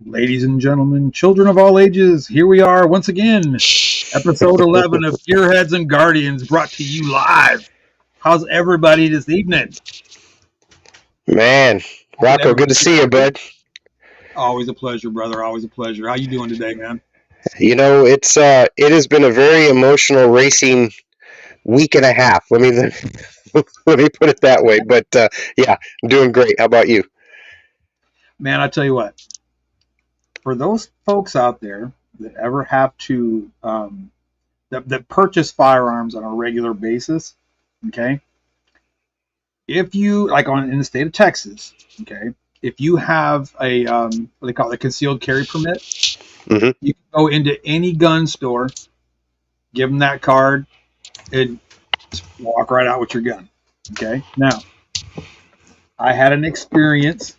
Ladies and gentlemen, children of all ages, here we are once again, episode 11 of Gearheads and Guardians, brought to you live. How's everybody this evening? Man, Rocco, good to see you, bud. Always a pleasure, brother. Always a pleasure. How you doing today, man? You know, it has been a very emotional racing week and a half. Let me put it that way. But yeah, I'm doing great. How about you? Man, I tell you what. For those folks out there that ever have to that purchase firearms on a regular basis, okay, if you in the state of Texas, okay, if you have a what they call it, a concealed carry permit, Mm-hmm. you can go into any gun store, give them that card, and walk right out with your gun. Okay, now I had an experience.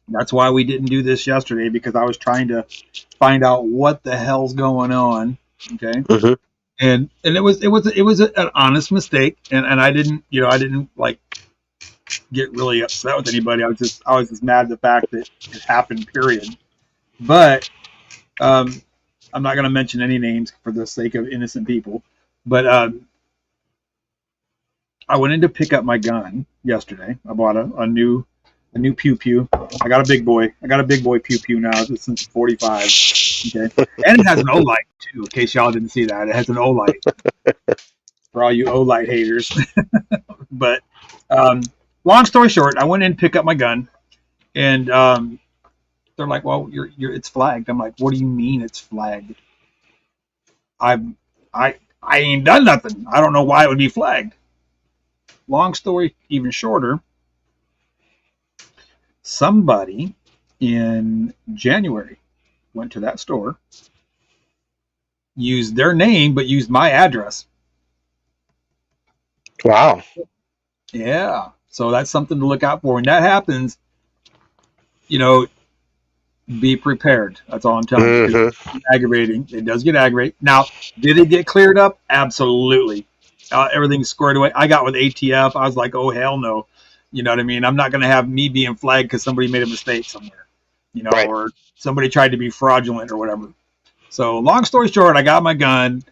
That's why we didn't do this yesterday, because I was trying to find out what the hell's going on. Okay. Mm-hmm. And it was an honest mistake. And I didn't like get really upset with anybody. I was just mad at the fact that it happened, period. But, I'm not going to mention any names for the sake of innocent people, but, I went in to pick up my gun yesterday. I bought a new pew pew. I got a big boy pew pew now since 45. Okay, and it has an O-light too. In case y'all didn't see that, it has an O-light for all you O-light haters. But long story short, I went in to pick up my gun, and they're like, "Well, it's flagged." I'm like, "What do you mean it's flagged? I ain't done nothing. I don't know why it would be flagged." Long story even shorter. Somebody in January went to that store, used their name, but used my address. Wow. Yeah. So that's something to look out for. When that happens, be prepared. That's all I'm telling you. Mm-hmm. It's aggravating. It does get aggravating. Now, did it get cleared up? Absolutely. Everything's squared away. I got with ATF. I was like, oh, hell no. You know what I mean? I'm not going to have me being flagged because somebody made a mistake somewhere, Right. Or somebody tried to be fraudulent or whatever. So long story short, I got my gun.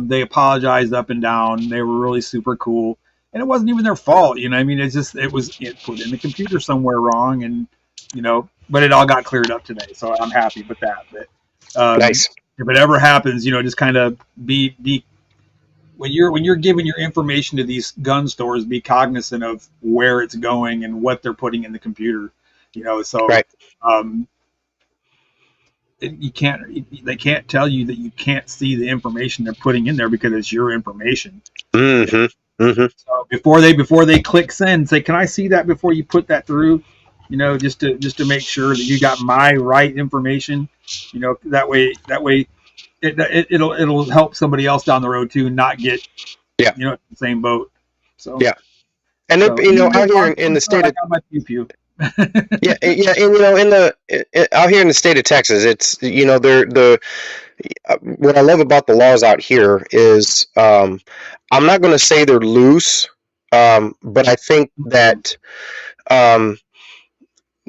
They apologized up and down. They were really super cool. And it wasn't even their fault. You know what I mean? It was put in the computer somewhere wrong. And, but it all got cleared up today. So I'm happy with that. But Nice. If it ever happens, just kind of be when you're giving your information to these gun stores, be cognizant of where it's going and what they're putting in the computer, so Right. they can't tell you that you can't see the information they're putting in there because it's your information. Mm-hmm. Mm-hmm. So before they click send, say, can I see that before you put that through? Just to make sure that you got my right information. That way it'll help somebody else down the road too, not get the same boat. So yeah, and out here in the state of my pew pew. yeah, and out here in the state of Texas, it's what I love about the laws out here is I'm not going to say they're loose, but I think that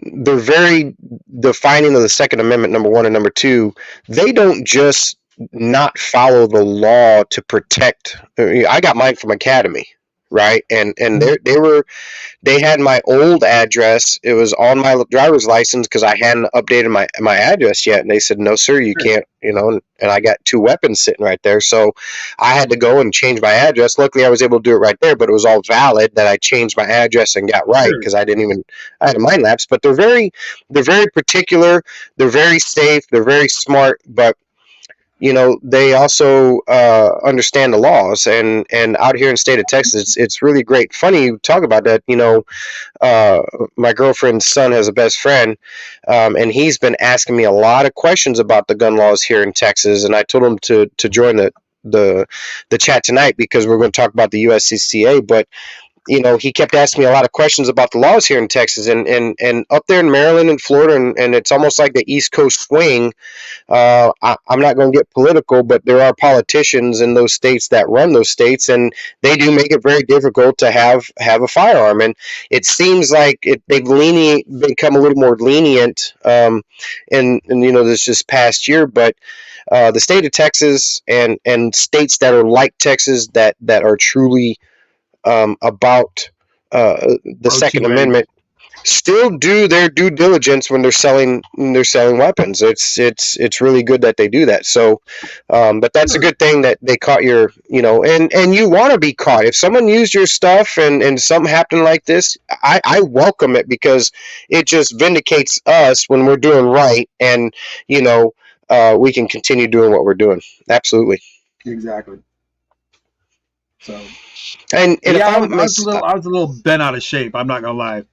they're very defining of the Second Amendment, number one, and number two, they don't just not follow the law to protect. I got mine from Academy, right? And they had my old address. It was on my driver's license because I hadn't updated my address yet. And they said, no, sir, you can't, and I got two weapons sitting right there. So I had to go and change my address. Luckily, I was able to do it right there, but it was all valid that I changed my address and got right because I had a mind lapse. But they're very particular. They're very safe. They're very smart. But they also understand the laws, and out here in the state of Texas, it's really great. Funny you talk about that. My girlfriend's son has a best friend, and he's been asking me a lot of questions about the gun laws here in Texas, and I told him to join the chat tonight because we're going to talk about the USCCA. But he kept asking me a lot of questions about the laws here in Texas, and up there in Maryland and Florida, and it's almost like the East Coast swing. I'm not going to get political, but there are politicians in those states that run those states, and they do make it very difficult to have a firearm. And it seems like they've become a little more lenient, in this past year. But the state of Texas and states that are like Texas that are truly about the Second Amendment still do their due diligence when they're selling weapons. It's really good that they do that. So, but that's a good thing that they caught your, and you want to be caught. If someone used your stuff and something happened like this, I welcome it because it just vindicates us when we're doing right, and we can continue doing what we're doing. Absolutely. Exactly. So. And yeah, I was a little bent out of shape. I'm not gonna lie.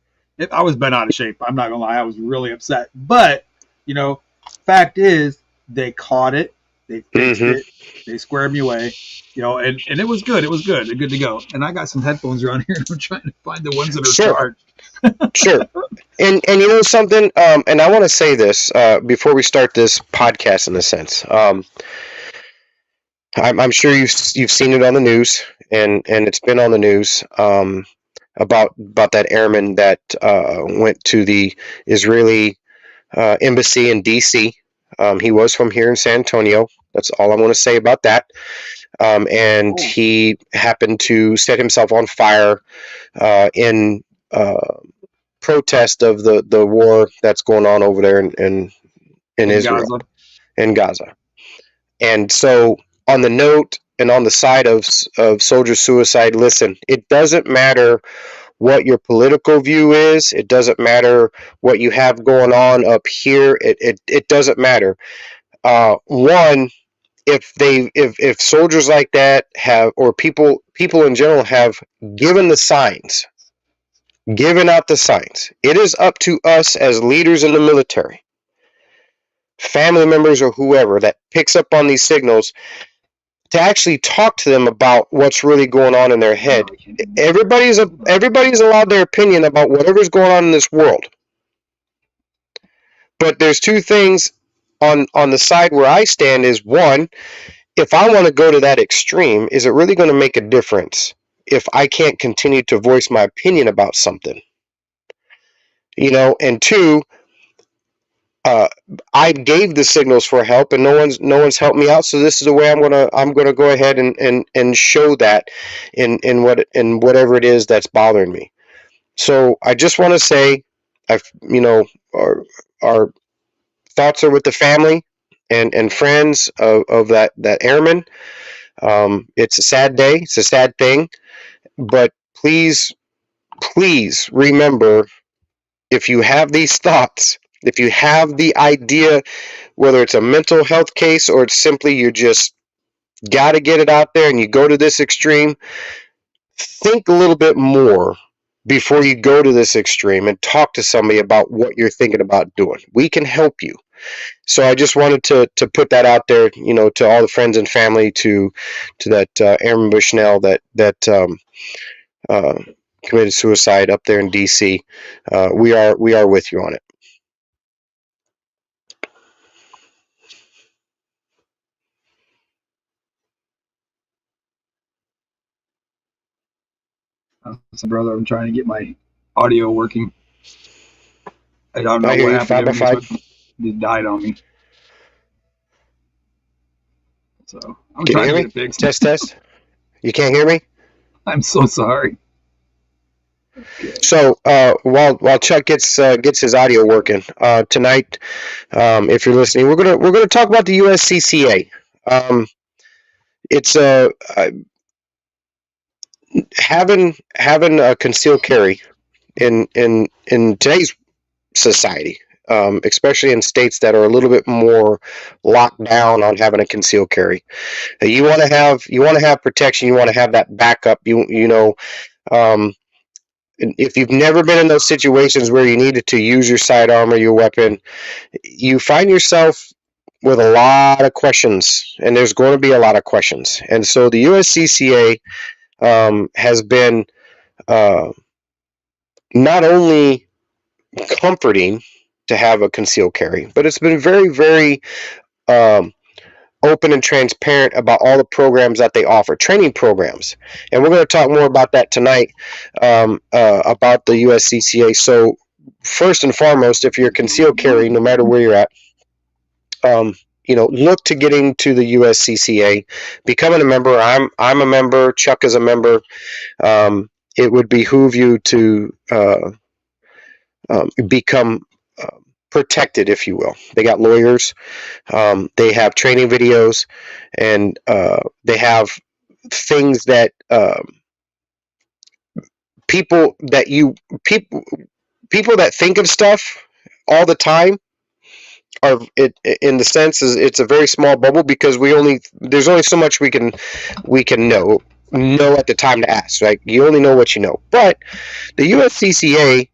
I was bent out of shape. I'm not gonna lie. I was really upset. But fact is, they caught it. They fixed it. They squared me away. And it was good. It was good. They're good to go. And I got some headphones around here, and I'm trying to find the ones that are charged. Sure. And something. And I want to say this before we start this podcast. In a sense, I'm sure you've seen it on the news, and it's been on the news about that airman that went to the Israeli embassy in D.C. He was from here in San Antonio. That's all I want to say about that. And he happened to set himself on fire in protest of the war that's going on over there in Israel, in Gaza. And so, on the note and on the side of soldier suicide, listen, it doesn't matter what your political view is. It doesn't matter what you have going on up here. It doesn't matter. One, if soldiers like that have, or people in general have given the signs, given out the signs, it is up to us as leaders in the military, family members or whoever that picks up on these signals, to actually talk to them about what's really going on in their head. Everybody's allowed their opinion about whatever's going on in this world. But there's two things on the side where I stand is, one, if I want to go to that extreme, is it really going to make a difference if I can't continue to voice my opinion about something? And two, I gave the signals for help, and no one's helped me out. So this is the way I'm gonna go ahead and show that in whatever it is that's bothering me. So I just want to say, our thoughts are with the family and friends of that airman. It's a sad day. It's a sad thing, but please remember, if you have these thoughts, if you have the idea, whether it's a mental health case or it's simply you just got to get it out there and you go to this extreme, think a little bit more before you go to this extreme and talk to somebody about what you're thinking about doing. We can help you. So I just wanted to put that out there, to all the friends and family, to that Airman Bushnell that committed suicide up there in D.C. We are with you on it. So, brother, I'm trying to get my audio working. I don't know what happened. It died on me. So I'm trying to get it fixed. Test. You can't hear me? I'm so sorry. Okay. So while Chuck gets his audio working tonight, if you're listening, we're gonna talk about the USCCA. It's having a concealed carry in today's society. especially in states that are a little bit more locked down on having a concealed carry. You want to have protection. You want to have that backup. If you've never been in those situations where you needed to use your sidearm or your weapon, you find yourself with a lot of questions, and there's going to be a lot of questions. And so the USCCA has been not only comforting to have a concealed carry, but it's been very, very open and transparent about all the programs that they offer, training programs. And we're going to talk more about that tonight, about the USCCA. So first and foremost, if you're concealed carry, no matter where you're at, look to getting to the USCCA, becoming a member. I'm a member. Chuck is a member. It would behoove you to become protected, if you will. They got lawyers. They have training videos, and they have things that people that think of stuff all the time are in the sense is it's a very small bubble, because there's only so much we can know at the time to ask, right? You only know what you know. But the USCCA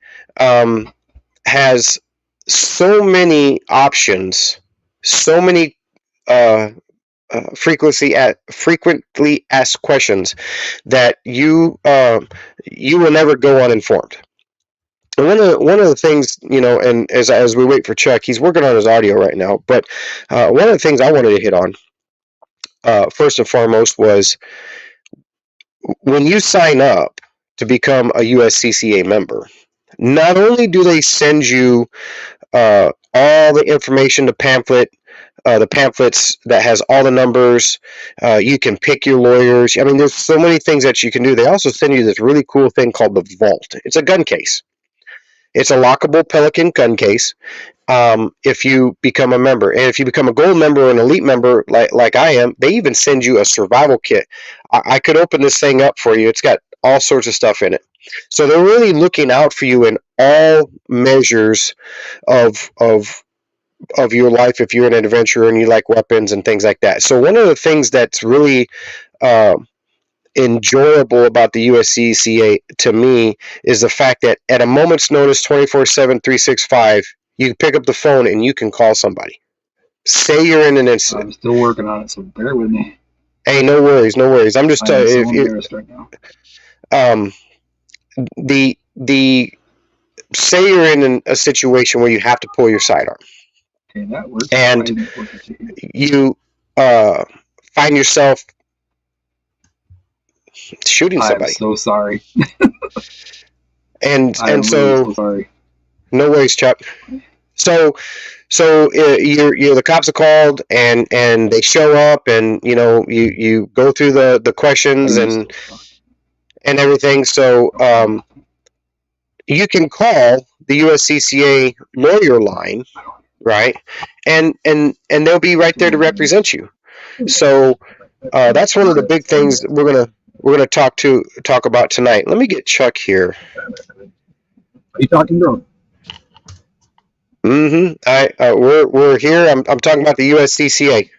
has so many options, so many frequently asked questions that you will never go uninformed. And one of the things, and as we wait for Chuck, he's working on his audio right now. But one of the things I wanted to hit on first and foremost was when you sign up to become a USCCA member. Not only do they send you all the information, the pamphlets that has all the numbers. You can pick your lawyers. I mean, there's so many things that you can do. They also send you this really cool thing called the Vault. It's a gun case. It's a lockable Pelican gun case. If you become a member, and if you become a gold member or an elite member like I am, they even send you a survival kit. I could open this thing up for you. It's got all sorts of stuff in it. So they're really looking out for you in all measures of your life if you're an adventurer and you like weapons and things like that. So one of the things that's really enjoyable about the USCCA to me is the fact that at a moment's notice, 24/7, 365, you can pick up the phone and you can call somebody. Say you're in an incident. I'm still working on it, so bear with me. Hey, no worries. I'm just I'm so embarrassed right now. The say you're in a situation where you have to pull your sidearm. Okay, that works. And you find yourself shooting somebody. I'm so sorry. and I'm so really sorry. No worries, Chuck. So you're the cops are called and they show up, and you go through the questions and everything. So you can call the USCCA lawyer line, right? And they'll be right there to represent you. So that's one of the big things we're gonna talk about tonight. Let me get Chuck here. Are you talking, bro? We're here. I'm talking about the USCCA.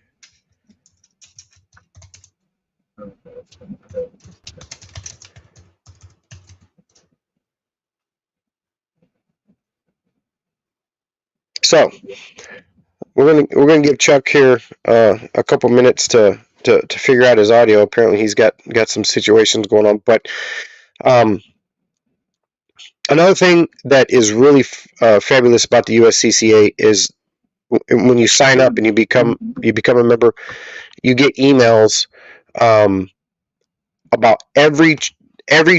So we're gonna give Chuck here a couple minutes to figure out his audio. Apparently he's got some situations going on. But another thing that is really fabulous about the USCCA is when you sign up and you become a member, you get emails about every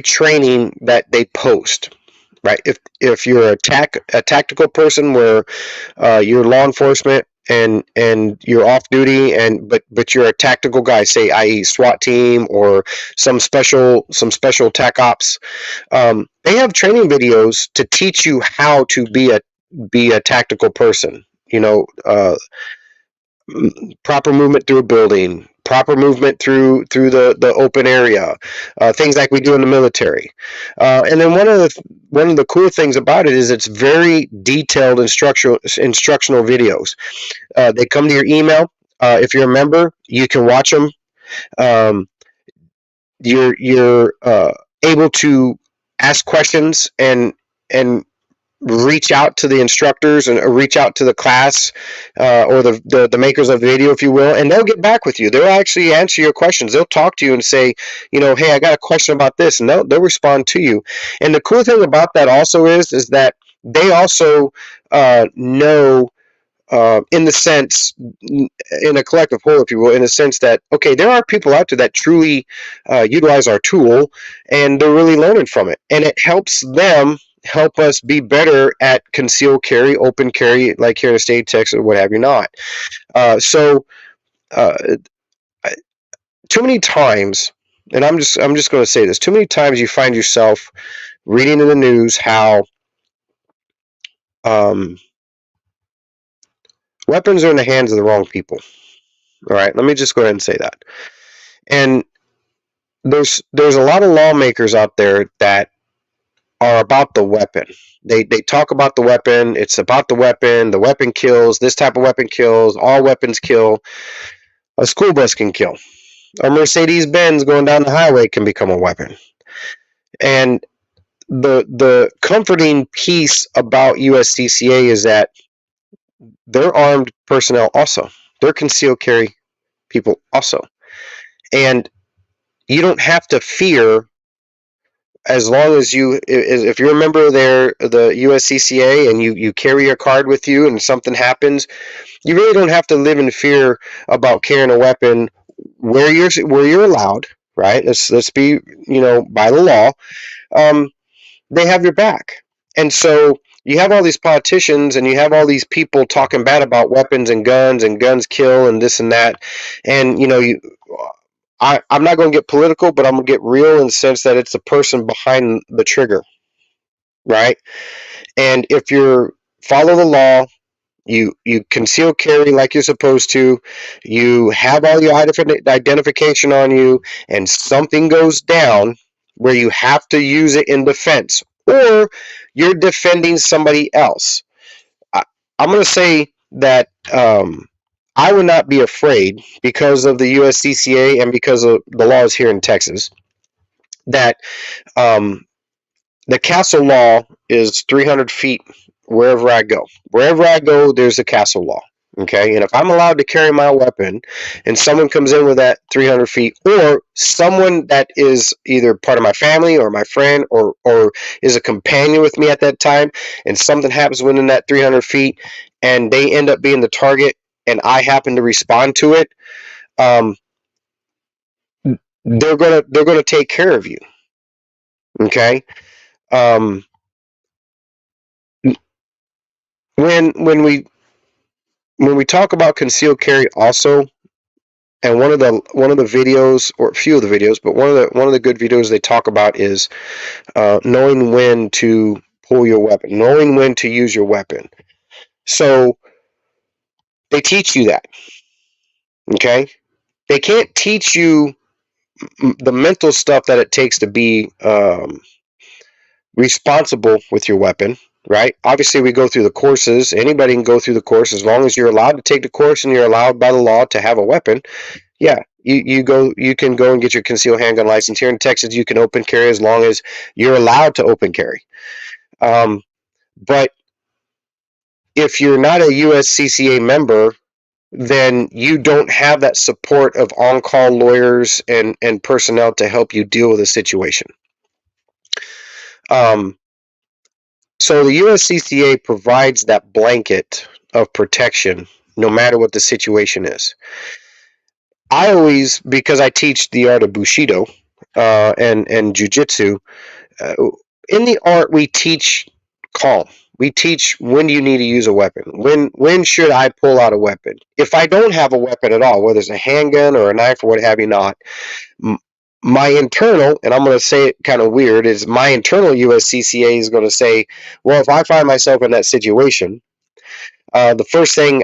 training that they post. Right. If you're a tactical person where you're law enforcement and you're off duty but you're a tactical guy, say i.e. SWAT team or some special tac ops, they have training videos to teach you how to be a tactical person. Proper movement through a building, proper movement through the open area, things like we do in the military. And then one of the cool things about it is it's very detailed instructional videos. They come to your email. If you're a member, you can watch them. You're able to ask questions and reach out to the instructors and reach out to the class or the makers of the video, if you will, and they'll get back with you. They'll actually answer your questions. They'll talk to you and say, hey, I got a question about this, and they'll respond to you. And the cool thing about that also is that they also know, in the sense, in a collective whole, if you will, in the sense that, okay, there are people out there that truly utilize our tool, and they're really learning from it, and it helps them help us be better at concealed carry, open carry, like here in the state of Texas, or what have you not. Too many times, and I'm just going to say this, too many times you find yourself reading in the news how weapons are in the hands of the wrong people. All right, let me just go ahead and say that. And there's a lot of lawmakers out there that are about the weapon. They talk about the weapon. It's about the weapon. The weapon kills. This type of weapon kills. All weapons kill. A school bus can kill. A Mercedes-Benz going down the highway can become a weapon. And the comforting piece about USCCA is that they're armed personnel also. They're concealed carry people also. And you don't have to fear, as long as if you're a member of the USCCA and you carry your card with you and something happens, you really don't have to live in fear about carrying a weapon where you're allowed, right? Let's be, by the law. They have your back. And so you have all these politicians and you have all these people talking bad about weapons and guns kill and this and that. And, I'm not going to get political, but I'm going to get real in the sense that it's the person behind the trigger, right? And if you follow the law, you conceal carry like you're supposed to, you have all your identification on you, and something goes down where you have to use it in defense, or you're defending somebody else. I'm going to say that I would not be afraid, because of the USCCA and because of the laws here in Texas, that the castle law is 300 feet wherever I go. Wherever I go, there's a castle law. Okay, and if I'm allowed to carry my weapon and someone comes in with that 300 feet, or someone that is either part of my family or my friend or is a companion with me at that time, and something happens within that 300 feet and they end up being the target and I happen to respond to it, they're gonna take care of you. Okay. When we talk about concealed carry also, and one of the videos, or a few of the videos, but one of the good videos they talk about is knowing when to pull your weapon, knowing when to use your weapon. So they teach you that. Okay, they can't teach you the mental stuff that it takes to be responsible with your weapon, right? Obviously, we go through the courses. Anybody can go through the course as long as you're allowed to take the course and you're allowed by the law to have a weapon. Yeah, you can go and get your concealed handgun license. Here in Texas, you can open carry as long as you're allowed to open carry. But if you're not a USCCA member, then you don't have that support of on-call lawyers and personnel to help you deal with a situation. So the USCCA provides that blanket of protection no matter what the situation is. I always, because I teach the art of Bushido and Jiu-Jitsu, in the art we teach calm. We teach when you need to use a weapon. When should I pull out a weapon? If I don't have a weapon at all, whether it's a handgun or a knife or what have you not, my internal, and I'm going to say it kind of weird, is my internal USCCA is going to say, well, if I find myself in that situation, the first thing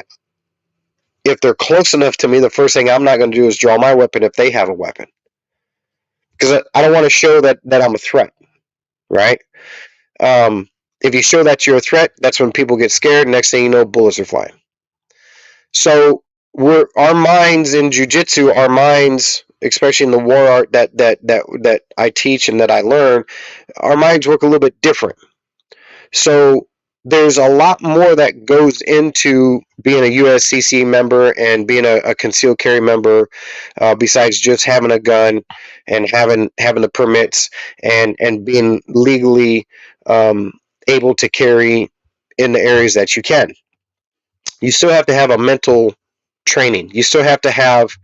if they're close enough to me, the first thing I'm not going to do is draw my weapon if they have a weapon, because I don't want to show that I'm a threat, right? If you show that you're a threat, that's when people get scared. Next thing you know, bullets are flying. So our minds in jujitsu, our minds, especially in the war art that I teach and that I learn, our minds work a little bit different. So there's a lot more that goes into being a USCCA member and being a concealed carry member, besides just having a gun and having the permits and being legally able to carry in the areas that you can. You still have to have a mental training. You still have to have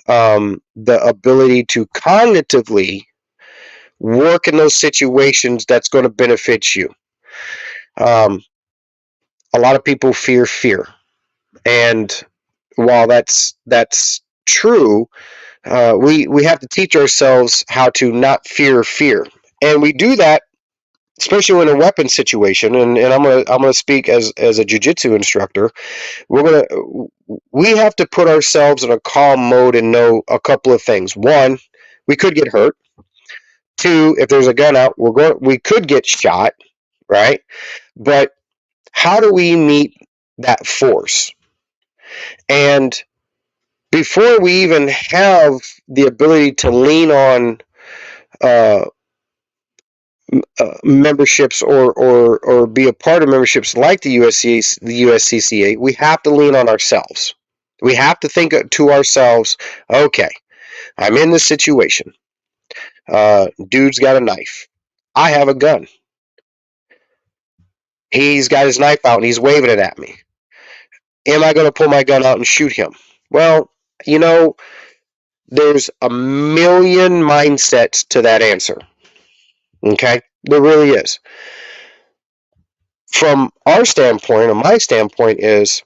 the ability to cognitively work in those situations that's going to benefit you. A lot of people fear, and while that's true, we have to teach ourselves how to not fear, and we do that, especially in a weapon situation. And I'm gonna speak as a jiu-jitsu instructor. We have to put ourselves in a calm mode and know a couple of things. One, we could get hurt. Two, if there's a gun out, we could get shot, right? But how do we meet that force? And before we even have the ability to lean on memberships or be a part of memberships like the USCCA, we have to lean on ourselves. We have to think to ourselves, okay, I'm in this situation. Dude's got a knife. I have a gun. He's got his knife out and he's waving it at me. Am I going to pull my gun out and shoot him? Well, there's a million mindsets to that answer. Okay? There really is. From our standpoint, or my standpoint, is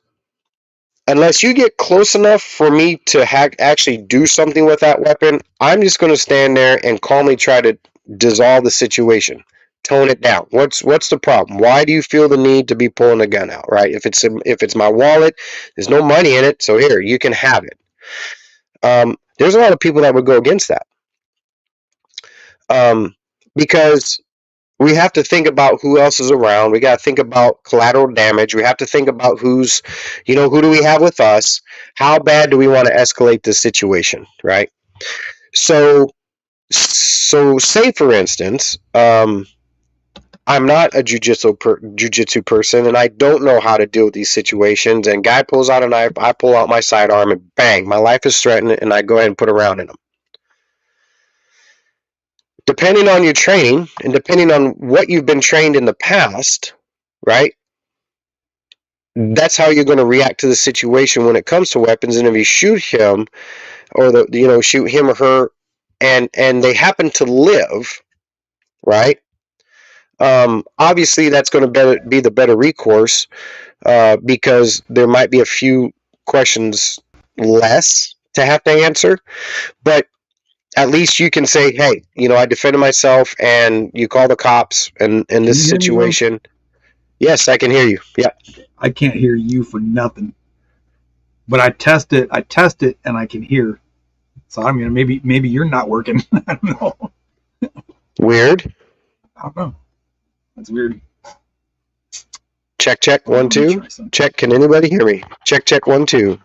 unless you get close enough for me to actually do something with that weapon, I'm just going to stand there and calmly try to dissolve the situation. Tone it down. What's the problem? Why do you feel the need to be pulling a gun out, right? If it's my wallet, there's no money in it, so here, you can have it. There's a lot of people that would go against that. Because we have to think about who else is around. We got to think about collateral damage. We have to think about who do we have with us? How bad do we want to escalate this situation, right? So say for instance, I'm not a jiu-jitsu person, and I don't know how to deal with these situations. And guy pulls out a knife, I pull out my sidearm, and bang, my life is threatened, and I go ahead and put a round in him. Depending on your training and depending on what you've been trained in the past, right? That's how you're going to react to the situation when it comes to weapons. And if you shoot him, or shoot him or her, and they happen to live, right? Obviously, that's going to be the better recourse, because there might be a few questions less to have to answer, but at least you can say, hey, I defended myself, and you call the cops in this situation. Yes, I can hear you. Yeah. I can't hear you for nothing. But I test it, and I can hear. So I mean, maybe you're not working. I don't know. Weird. I don't know. That's weird. Check 1 2. Check. Can anybody hear me? Check 1 2.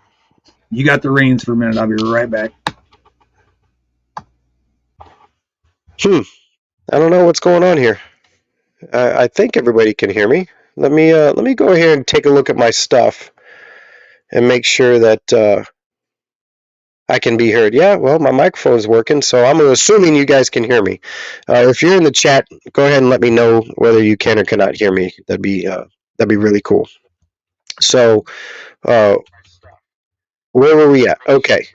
You got the reins for a minute. I'll be right back. I don't know what's going on here. I think everybody can hear me. Let me go here and take a look at my stuff and make sure that I can be heard. Yeah, well, my microphone's working, so I'm assuming you guys can hear me. If you're in the chat, go ahead and let me know whether you can or cannot hear me. That'd be really cool. So, where were we at? Okay.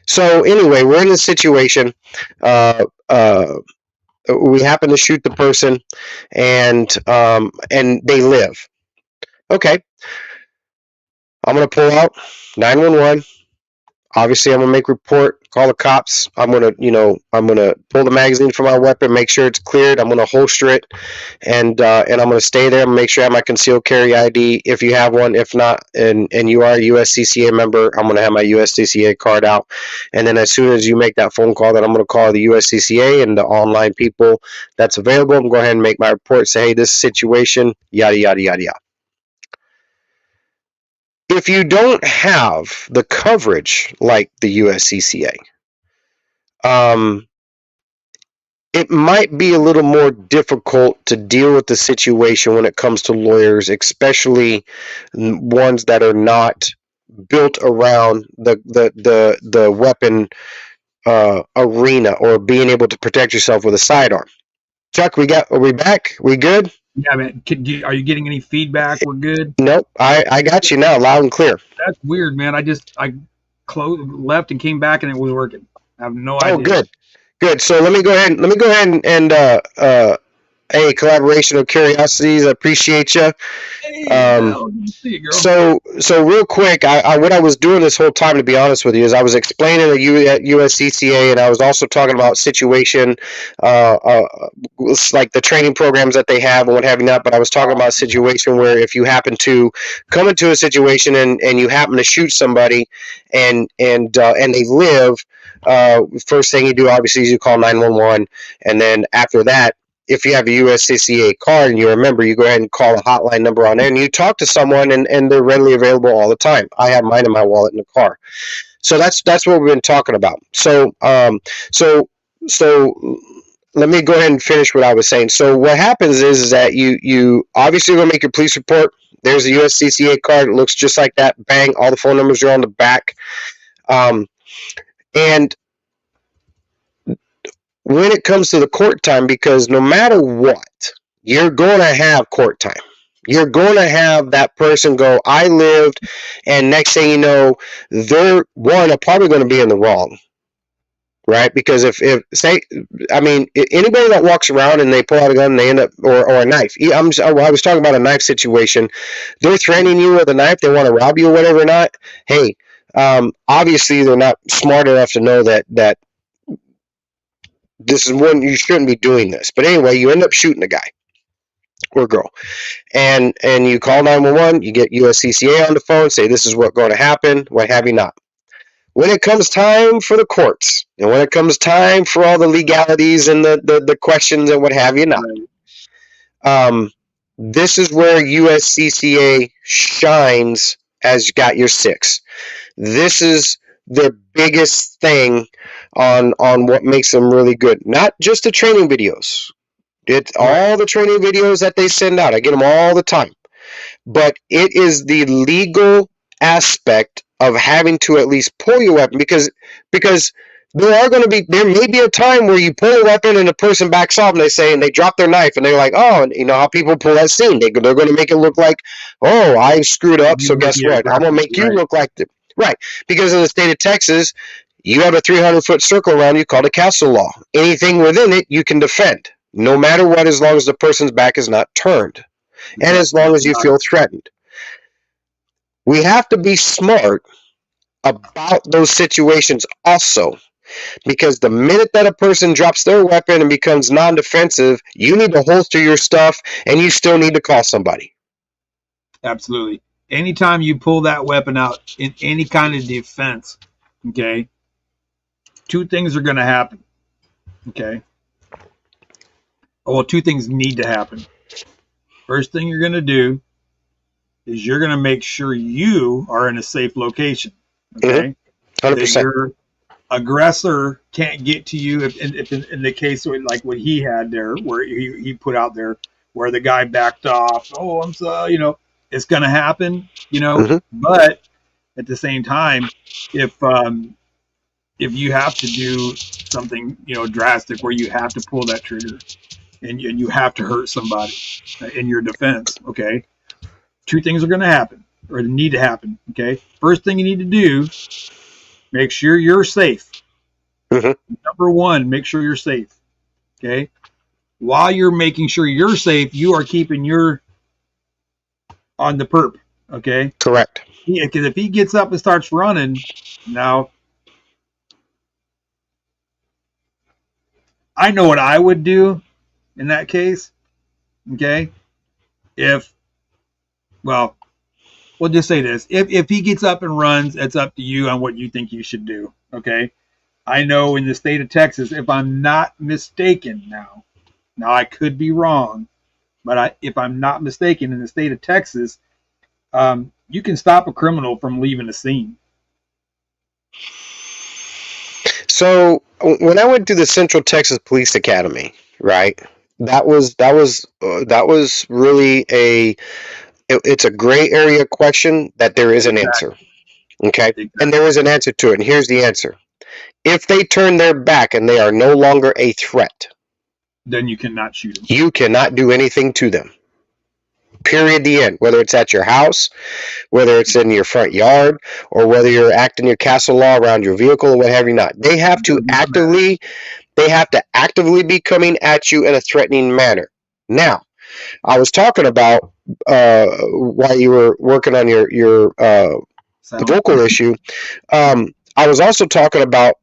So anyway, we're in this situation. We happen to shoot the person, and they live. Okay. I'm going to pull out 911. Obviously, I'm gonna make report, call the cops. I'm gonna, I'm gonna pull the magazine from my weapon, make sure it's cleared. I'm gonna holster it, and I'm gonna stay there and make sure I have my concealed carry ID if you have one. If not, and you are a USCCA member, I'm gonna have my USCCA card out. And then as soon as you make that phone call, then I'm gonna call the USCCA and the online people that's available. I'm gonna go ahead and make my report. Say, hey, this situation, yada yada yada yada. If you don't have the coverage like the USCCA, it might be a little more difficult to deal with the situation when it comes to lawyers, especially ones that are not built around the weapon arena or being able to protect yourself with a sidearm. Chuck, are we back? We good? Yeah, man. Are you getting any feedback? We're good. Nope. I got you now, loud and clear. That's weird, man. I left and came back and it was working. I have no idea. Oh, good. So let me go ahead and hey, collaboration of curiosities. I appreciate you. Hey, see you, girl. So real quick, what I was doing this whole time, to be honest with you, is I was explaining the USCCA, and I was also talking about situation, like the training programs that they have and what have you not. But I was talking about a situation where if you happen to come into a situation and you happen to shoot somebody, and they live, first thing you do obviously is you call 911, and then after that, if you have a USCCA card and you remember, you go ahead and call a hotline number on there and you talk to someone, and they're readily available all the time. I have mine in my wallet in the car. So that's what we've been talking about. So let me go ahead and finish what I was saying. So what happens is that you obviously going to make your police report. There's a USCCA card. It looks just like that. Bang, all the phone numbers are on the back. And when it comes to the court time, because no matter what, you're going to have court time. You're going to have that person go, I lived, and next thing you know, they're probably going to be in the wrong, right? Because if anybody that walks around and they pull out a gun and they end up, or a knife. I was talking about a knife situation. They're threatening you with a knife. They want to rob you or whatever. Not. Hey, obviously they're not smart enough to know that this is when you shouldn't be doing this. But anyway, you end up shooting a guy or girl, and you call 911. You get USCCA on the phone, say this is what's going to happen, what have you not. When it comes time for the courts, and when it comes time for all the legalities and the questions and what have you not, this is where USCCA shines as you got your 6. This is the biggest thing on what makes them really good. Not just the training videos. It's all the training videos that they send out. I get them all the time. But it is the legal aspect of having to at least pull your weapon, because there may be a time where you pull a weapon and the person backs off and they drop their knife and they're like, oh, and you know how people pull that scene. They're going to make it look like, oh, I screwed up, so guess what? I'm going to make you look like right. Because in the state of Texas, you have a 300-foot circle around you called a castle law. Anything within it, you can defend, no matter what, as long as the person's back is not turned, and as long as you feel threatened. We have to be smart about those situations also, because the minute that a person drops their weapon and becomes non-defensive, you need to holster your stuff, and you still need to call somebody. Absolutely. Anytime you pull that weapon out in any kind of defense, okay, 2 things are going to happen, okay? Well, 2 things need to happen. First thing you're going to do is you're going to make sure you are in a safe location, okay? 100%. That your aggressor can't get to you. If in the case like what he had there, where he put out there, where the guy backed off. Oh, I'm sorry, it's going to happen, But at the same time, if you have to do something, drastic, where you have to pull that trigger and you have to hurt somebody in your defense, okay, 2 things are going to happen, or need to happen, okay? First thing you need to do, make sure you're safe. Number 1, make sure you're safe, okay? While you're making sure you're safe, you are keeping your on the perp, okay? Correct. Yeah, because if he gets up and starts running, now I know what I would do in that case. Okay, if well, we'll just say this: if he gets up and runs, it's up to you on what you think you should do. Okay, I know in the state of Texas, if I'm not mistaken, now I could be wrong, but if I'm not mistaken, in the state of Texas, you can stop a criminal from leaving the scene. So when I went to the Central Texas Police Academy, right? That was really it's a gray area question that there is an answer. Okay, and there is an answer to it, and here's the answer: if they turn their back and they are no longer a threat, then you cannot shoot them. You cannot do anything to them. Period. The end. Whether it's at your house, whether it's in your front yard, or whether you're acting your castle law around your vehicle or what have you not. They have to actively be coming at you in a threatening manner. Now, I was talking about while you were working on your vocal issue. I was also talking about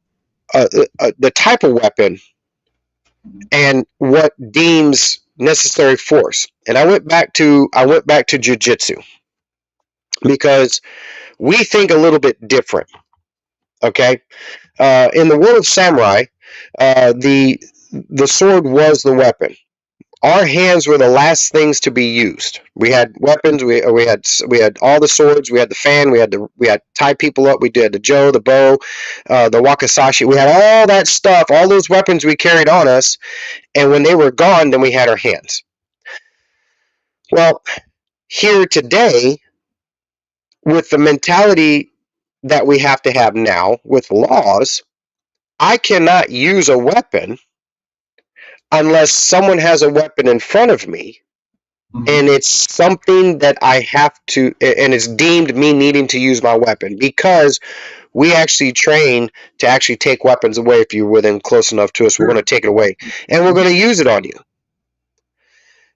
the type of weapon and what deems necessary force. And I went back to jiu-jitsu because we think a little bit different. Okay, in the world of samurai, the sword was the weapon. Our hands were the last things to be used. We had weapons. We had all the swords. We had the fan. We had tie people up. We did the jo, the bow, the wakizashi. We had all that stuff. All those weapons we carried on us. And when they were gone, then we had our hands. Well, here today, with the mentality that we have to have now with laws, I cannot use a weapon unless someone has a weapon in front of me, and it's something that I have to, and it's deemed me needing to use my weapon, because we actually train to actually take weapons away. If you're within close enough to us, we're going to take it away, and we're going to use it on you.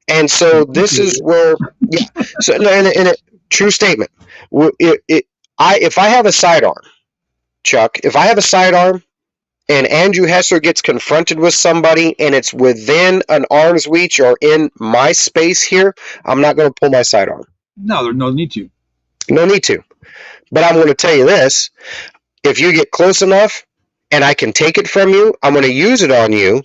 And so this is where, yeah. So, in a true statement, if I have a sidearm, Chuck, if I have a sidearm, and Andrew Hessler gets confronted with somebody and it's within an arm's reach or in my space here, I'm not going to pull my sidearm. No, there's no need to. No need to. But I'm going to tell you this. If you get close enough and I can take it from you, I'm going to use it on you.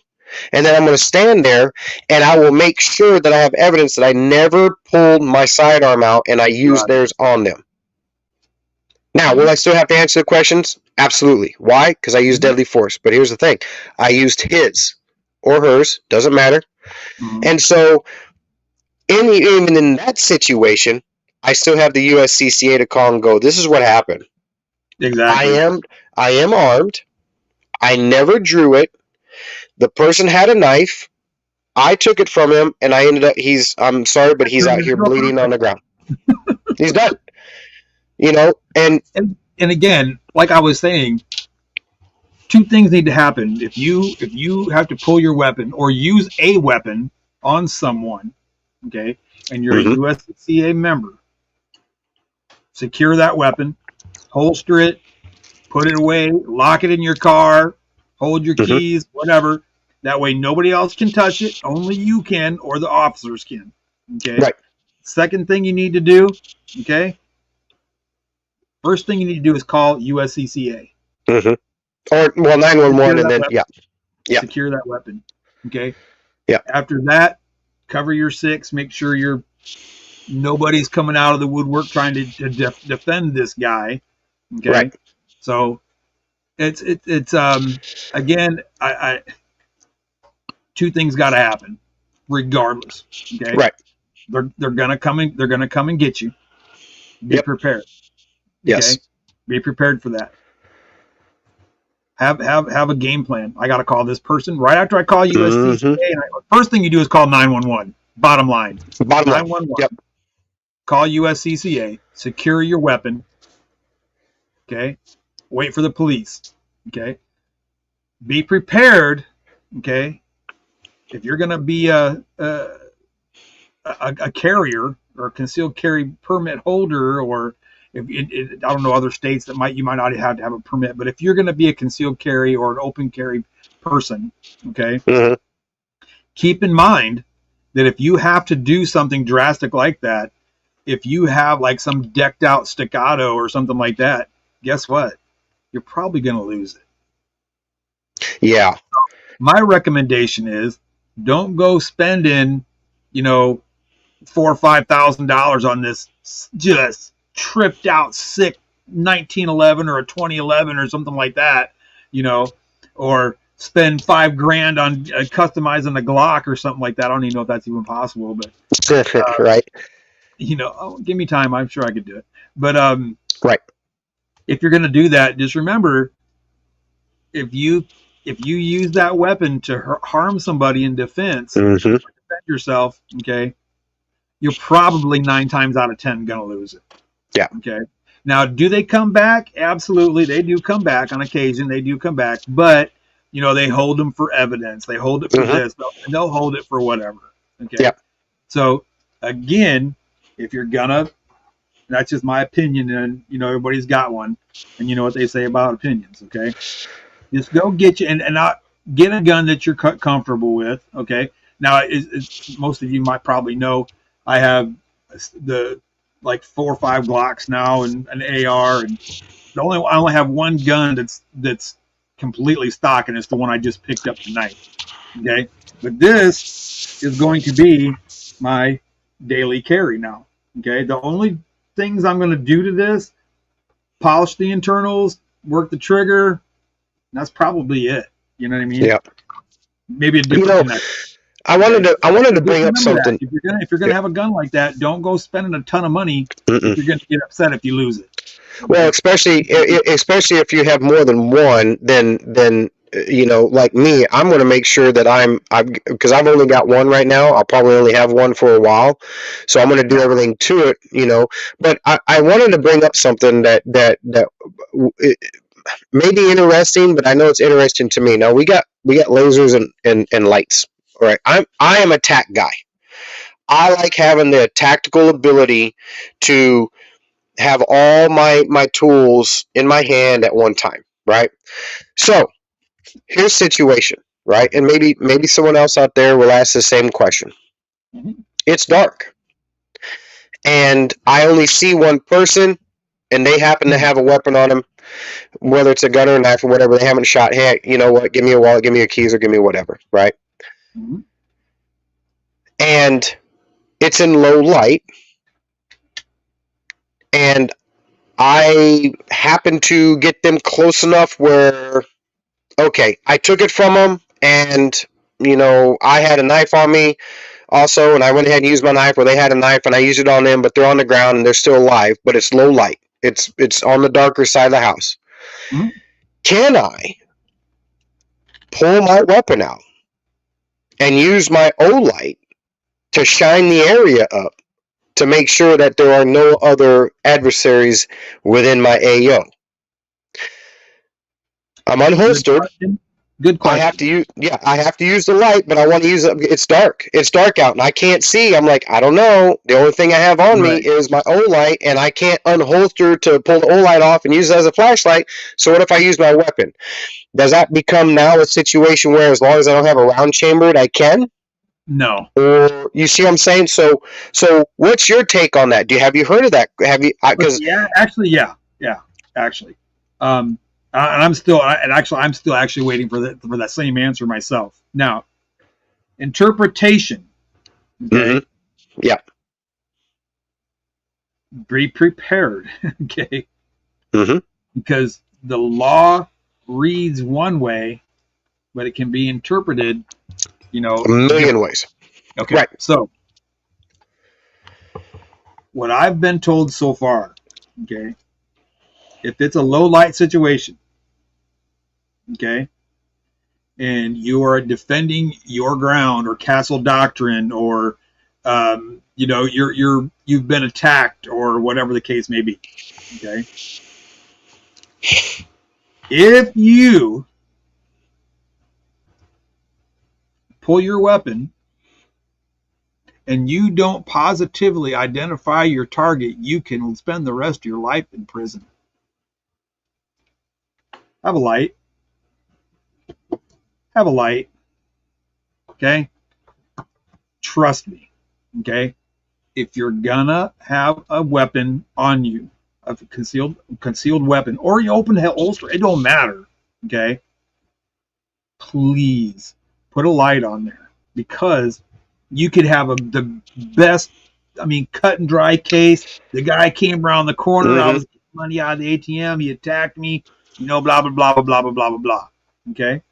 And then I'm going to stand there and I will make sure that I have evidence that I never pulled my sidearm out and I used theirs on them. Now, will I still have to answer the questions? Absolutely. Why? Because I used deadly force. But here's the thing. I used his or hers. Doesn't matter. And so, even in that situation, I still have the USCCA to call and go, this is what happened. Exactly. I am armed. I never drew it. The person had a knife. I took it from him, and I ended up, I'm sorry, but he's out here bleeding on the ground. He's done. You know, and again, like I was saying, two things need to happen. If you have to pull your weapon or use a weapon on someone, okay, and you're a USCCA member, secure that weapon, holster it, put it away, lock it in your car, hold your keys, whatever. That way nobody else can touch it. Only you can, or the officers can. Okay. Right. Second thing you need to do, okay. First thing you need to do is call USCCA. Or 911, and then secure that weapon. Okay. Yeah. After that, cover your six. Make sure nobody's coming out of the woodwork trying to defend this guy. Okay. Right. So it's again, I two things got to happen, regardless. Okay. Right. They're gonna come and get you. Be prepared. Yes. Okay? Be prepared for that. Have a game plan. I got to call this person right after I call USCCA. First thing you do is call 911. Bottom line. 911. Yep. Call USCCA. Secure your weapon. Okay. Wait for the police. Okay. Be prepared. Okay. If you're going to be a carrier or a concealed carry permit holder, or I don't know other states that you might not have to have a permit, but if you're going to be a concealed carry or an open carry person, okay, Mm-hmm. keep in mind that if you have to do something drastic like that, if you have like some decked out staccato or something like that, guess what? You're probably going to lose it. Yeah. My recommendation is don't go spending, you know, $4,000 or $5,000 on this just tripped out sick 1911 or a 2011 or something like that, you know, or spend $5,000 on customizing the Glock or something like that. I don't even know if that's even possible, but Right. you know, oh, give me time. I'm sure I could do it. But Right. if you're going to do that, just remember, if you use that weapon to harm somebody in defense, Mm-hmm. defend yourself, okay, you're probably 9 times out of 10 going to lose it. Yeah. Okay. Now, do they come back? Absolutely, they do come back on occasion. They do come back, but you know they hold them for evidence. They hold it for Mm-hmm. this. They'll hold it for whatever. Okay. Yeah. So again, if you're gonna, that's just my opinion, and you know everybody's got one, and you know what they say about opinions. Okay. Just go get you and not get a gun that you're comfortable with. Okay. Now, most of you might probably know, I have the like 4 or 5 Glocks now and an AR, and I only have one gun that's completely stock, and it's the one I just picked up tonight. Okay, but this is going to be my daily carry now. Okay, the only things I'm going to do to this: polish the internals, work the trigger. That's probably it. You know what I mean? Yeah. Maybe a different. I wanted to bring up something. If you're gonna have a gun like that, don't go spending a ton of money. If you're gonna get upset if you lose it. Well, especially if you have more than one, then you know, like me, I'm going to make sure that because I've only got one right now. I'll probably only have one for a while, so I'm going to do everything to it, you know. But I wanted to bring up something that may be interesting, but I know it's interesting to me. Now we got lasers and lights. All right, I am a tac guy. I like having the tactical ability to have all my tools in my hand at one time, right? So here's the situation, right? And maybe someone else out there will ask the same question. Mm-hmm. It's dark, and I only see one person, and they happen to have a weapon on them, whether it's a gun or a knife or whatever. They haven't shot. Hey, you know what? Give me a wallet, give me your keys, or give me whatever, right? Mm-hmm. And it's in low light, and I happen to get them close enough where, okay, I took it from them, and you know, I had a knife on me also, and I went ahead and used my knife, or they had a knife and I used it on them, but they're on the ground and they're still alive, but it's low light. It's on the darker side of the house. Mm-hmm. Can I pull my weapon out and use my O-light to shine the area up to make sure that there are no other adversaries within my AO? I'm unholstered. Good question. I have to use the light, but I want to use it. It's dark. It's dark out, and I can't see. I'm like, I don't know. The only thing I have on me is my O-light, and I can't unholster to pull the O-light off and use it as a flashlight. So what if I use my weapon? Does that become now a situation where, as long as I don't have a round chambered, I can? No. Or you see what I'm saying? So what's your take on that? Have you heard of that? Have you? Because yeah, actually. And I'm still actually waiting for that same answer myself. Now, interpretation. Okay. Mm-hmm. Yeah. Be prepared. Okay. Mm-hmm. Because the law reads one way, but it can be interpreted, you know, a million ways. Okay. Right. So, what I've been told so far, okay, if it's a low light situation, okay, and you are defending your ground or castle doctrine, or you know, you've been attacked or whatever the case may be, okay, if you pull your weapon and you don't positively identify your target, you can spend the rest of your life in prison. Have a light. have a light. Okay? Trust me. Okay? If you're gonna have a weapon on you, a concealed weapon, or you open the holster, it don't matter. Okay? Please put a light on there, because you could have the best, cut and dry case. The guy came around the corner. I was getting money out of the ATM. He attacked me. Blah, blah, blah, blah, blah, blah, blah, blah. Okay?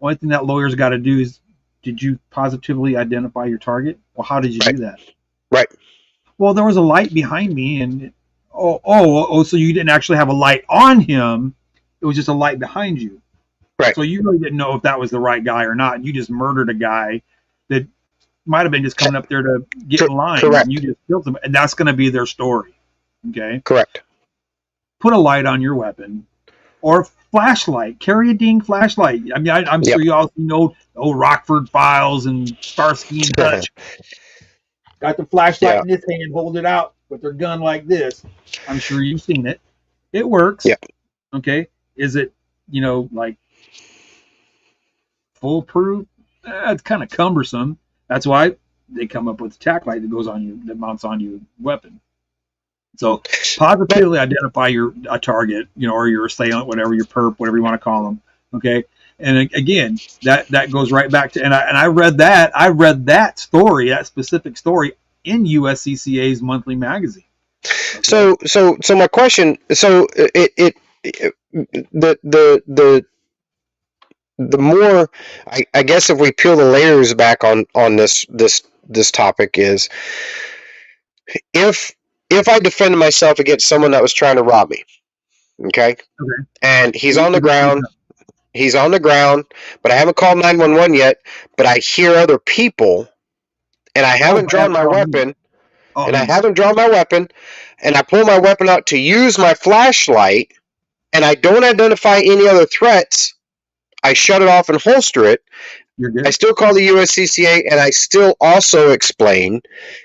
Only thing that lawyer's got to do is, did you positively identify your target? Well, how did you do that? Right. Well, there was a light behind me, and so you didn't actually have a light on him. It was just a light behind you. Right. So you really didn't know if that was the right guy or not. You just murdered a guy that might have been just coming up there to get in line. Correct. And you just killed him, and that's going to be their story. Okay. Correct. Put a light on your weapon, or flashlight. Carry a ding flashlight. I'm sure you all know Rockford Files and Starsky and Hutch. Got the flashlight in this hand, hold it out with their gun like this. I'm sure you've seen it. It works. Yeah. Okay. Is it, like foolproof? It's kind of cumbersome. That's why they come up with a tack light that goes on you, that mounts on your weapon. So positively identify a target, or your assailant, whatever, your perp, whatever you want to call them. Okay. And again, that goes right back to, and I read that story, that specific story, in USCCA's monthly magazine. Okay? So my question, the more, I guess, if we peel the layers back on this topic, is if I defended myself against someone that was trying to rob me, okay, and he's on the ground. He's on the ground, but I haven't called 911 yet, but I hear other people, and I haven't drawn my weapon, and I pull my weapon out to use my flashlight, and I don't identify any other threats. I shut it off and holster it. You're good. I still call the USCCA, and I still also explain,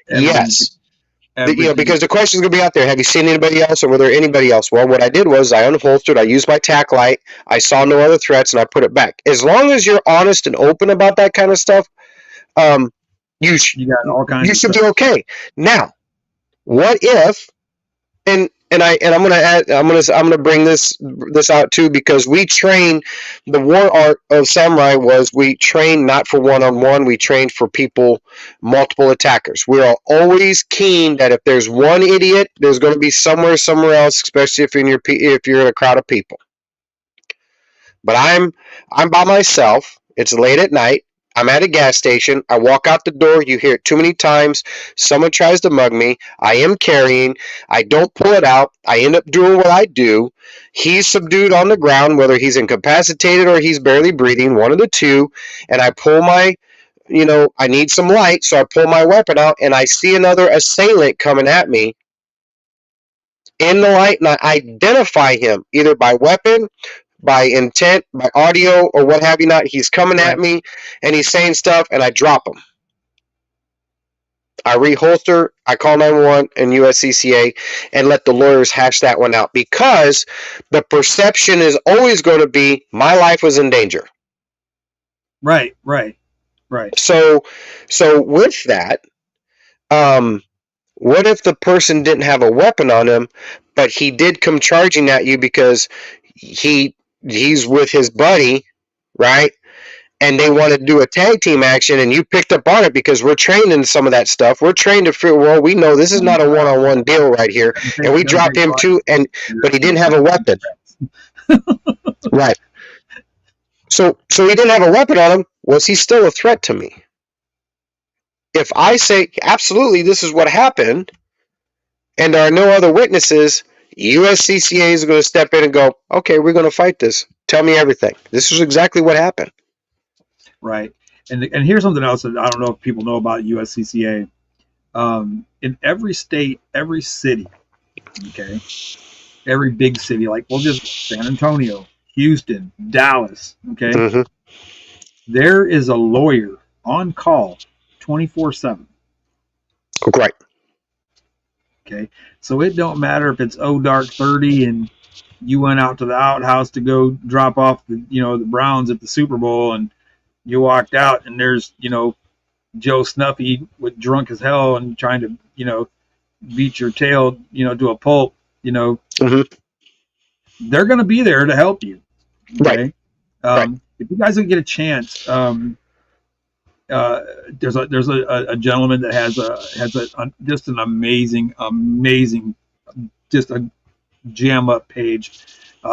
because the question's going to be out there. Have you seen anybody else, or were there anybody else? Well, what I did was I unholstered, I used my tack light, I saw no other threats, and I put it back. As long as you're honest and open about that kind of stuff, you should be okay. Now, what if, and I'm gonna bring this out too, because we train, the war art of samurai was, we train not for one-on-one, we train for people, multiple attackers. We are always keen that if there's one idiot, there's going to be somewhere else, especially if you're in a crowd of people. But I'm by myself. It's late at night. I'm at a gas station. I walk out the door. You hear it too many times. Someone tries to mug me. I am carrying. I don't pull it out. I end up doing what I do. He's subdued on the ground, whether he's incapacitated or he's barely breathing, one of the two. And I pull my, I need some light, so I pull my weapon out, and I see another assailant coming at me in the light, and I identify him either by weapon, by intent, by audio, or what have you not. He's coming at me, and he's saying stuff, and I drop him. I reholster, I call 911 and USCCA, and let the lawyers hash that one out, because the perception is always going to be my life was in danger. Right. So with that, what if the person didn't have a weapon on him, but he did come charging at you because he's with his buddy, right? And they wanted to do a tag team action, and you picked up on it, because we're trained in some of that stuff. We're trained to figure, well, we know this is not a one-on-one deal right here, and we dropped him too, but he didn't have a weapon. Right. So he didn't have a weapon on him. Was he still a threat to me? If I say, absolutely, this is what happened, and there are no other witnesses, USCCA is going to step in and go, okay, we're going to fight this. Tell me everything. This is exactly what happened. Right. And here's something else that I don't know if people know about USCCA. In every state, every city, okay, every big city, like we'll just San Antonio, Houston, Dallas, okay, there is a lawyer on call 24/7. Right. Okay. So it don't matter if it's dark 30 in you went out to the outhouse to go drop off the Browns at the Super Bowl, and you walked out, and there's Joe Snuffy with drunk as hell and trying to beat your tail to a pulp. Mm-hmm. They're going to be there to help you. Okay? Right. If you guys don't get a chance, there's a gentleman that has just an amazing, just a jam up page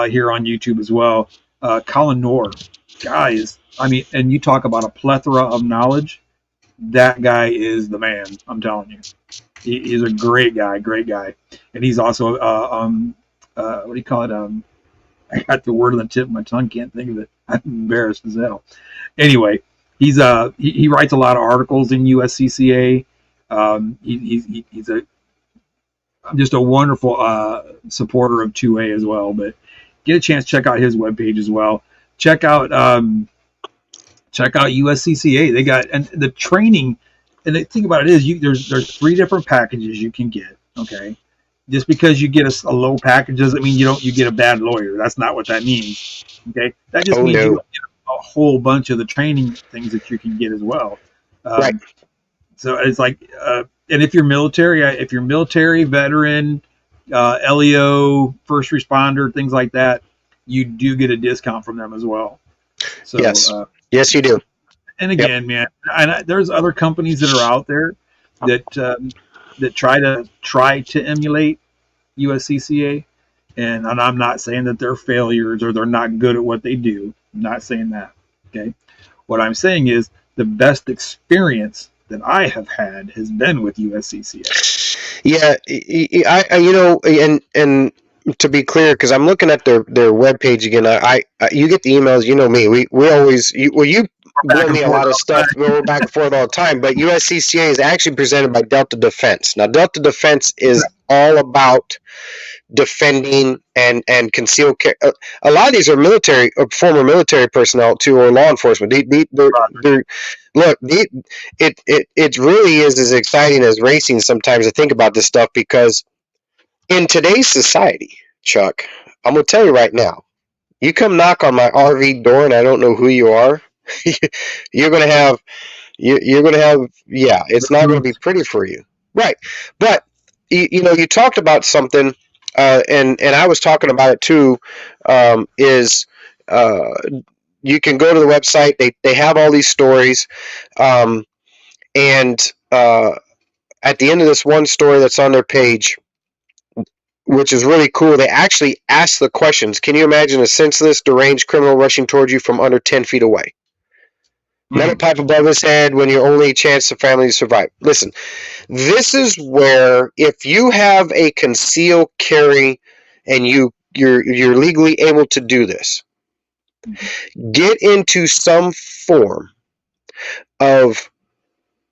here on YouTube as well. Colin Noor, guys. I mean, and you talk about a plethora of knowledge. That guy is the man. I'm telling you, he's a great guy, and he's also what do you call it? I got the word on the tip of my tongue, can't think of it. I'm embarrassed as hell. Anyway, he writes a lot of articles in USCCA. He's just a wonderful supporter of 2A as well. But get a chance, check out his webpage as well. Check out USCCA. They got, and the training. And the thing about it is, there's 3 different packages you can get. Okay, just because you get a low package doesn't mean you get a bad lawyer. That's not what that means. Okay, that just means you get a whole bunch of the training things that you can get as well. Right. So it's like, and if you're military, veteran, LEO, first responder, things like that, you do get a discount from them as well. So yes, you do. And again, man, there's other companies that are out there that try to emulate USCCA, and I'm not saying that they're failures or they're not good at what they do. I'm not saying that. Okay, what I'm saying is the best experience that I have had has been with USCCA. Yeah, and to be clear, because I'm looking at their webpage again, I you get the emails. You know me. We always you blow me a lot of stuff. We're back and forth all the time. But USCCA is actually presented by Delta Defense. Now, Delta Defense is all about defending and concealed carry. A lot of these are military or former military personnel too, or law enforcement. It really is as exciting as racing sometimes to think about this stuff, because in today's society, Chuck, I'm going to tell you right now, you come knock on my RV door and I don't know who you are, you're going to have, it's not going to be pretty for you. Right. But, you talked about something, and I was talking about it too, you can go to the website. They have all these stories. And at the end of this one story that's on their page, which is really cool, they actually ask the questions. Can you imagine a senseless, deranged criminal rushing towards you from under 10 feet away? Metal pipe above his head when your only chance of family to survive. Listen, this is where if you have a concealed carry and you're legally able to do this, get into some form of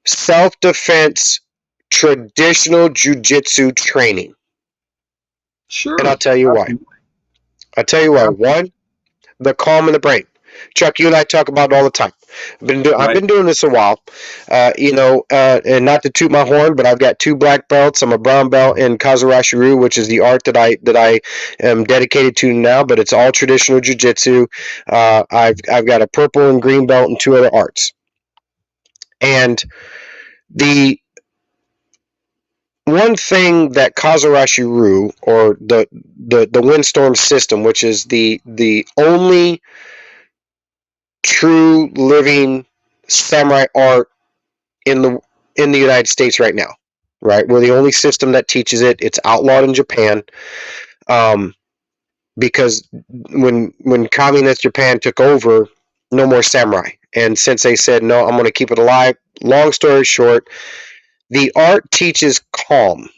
self-defense, traditional jiu-jitsu training. Sure. And I'll tell you why. One, the calm in the brain. Chuck, you and I talk about it all the time. I've been doing this a while, and not to toot my horn, but I've got 2 black belts. I'm a brown belt in Kazarashi-ryu, which is the art that I am dedicated to now, but it's all traditional jiu-jitsu. I've got a purple and green belt and 2 other arts. And the one thing that Kazarashi-ryu, or the Windstorm system, which is the only true living samurai art in the United States right now, right? We're the only system that teaches it. It's outlawed in Japan, because when communist Japan took over, no more samurai. And since they said, no, I'm going to keep it alive, long story short, the art teaches calm,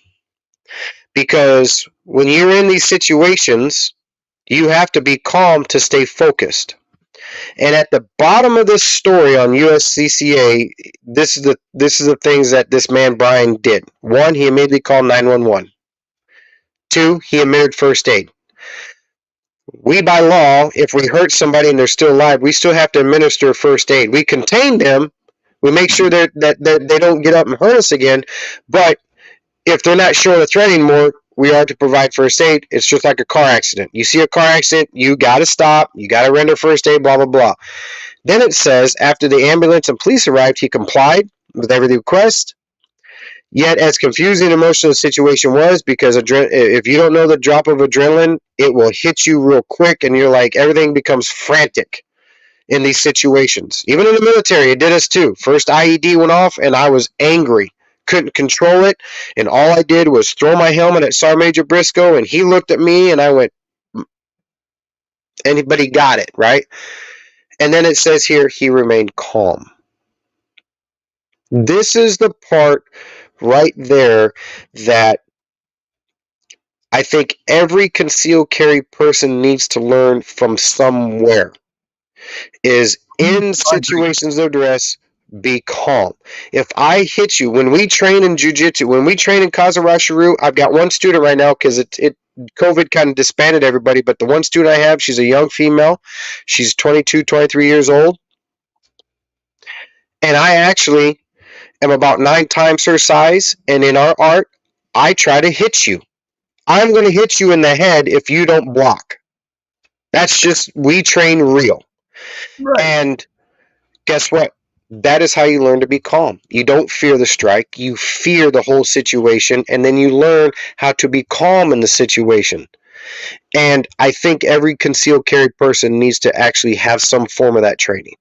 because when you're in these situations, you have to be calm to stay focused. And at the bottom of this story on USCCA, this is the things that this man Brian did. 1, he immediately called 911. 2, he admitted first aid. We, by law, if we hurt somebody and they're still alive, we still have to administer first aid. We contain them. We make sure that they don't get up and hurt us again. But if they're not showing a threat anymore, we are to provide first aid. It's just like a car accident. You see a car accident, you got to stop, you got to render first aid, blah, blah, blah. Then it says, after the ambulance and police arrived, he complied with every request. Yet, as confusing and emotional the situation was, because if you don't know the drop of adrenaline, it will hit you real quick, and you're like, everything becomes frantic in these situations. Even in the military, it did us too. First IED went off, and I was angry. Couldn't control it, and all I did was throw my helmet at Sergeant Major Briscoe, and he looked at me, and I went, anybody got it, right? And then it says here, he remained calm. This is the part right there that I think every concealed carry person needs to learn from somewhere, is in situations of duress, be calm. If I hit you, when we train in jiu-jitsu, when we train in Kazarashiru, I've got one student right now because COVID kind of disbanded everybody, but the one student I have, she's a young female. She's 22, 23 years old. And I actually am about 9 times her size, and in our art, I try to hit you. I'm going to hit you in the head if you don't block. That's just, we train real. Right. And guess what? That is how you learn to be calm. You don't fear the strike. You fear the whole situation, and then you learn how to be calm in the situation. And I think every concealed carry person needs to actually have some form of that training.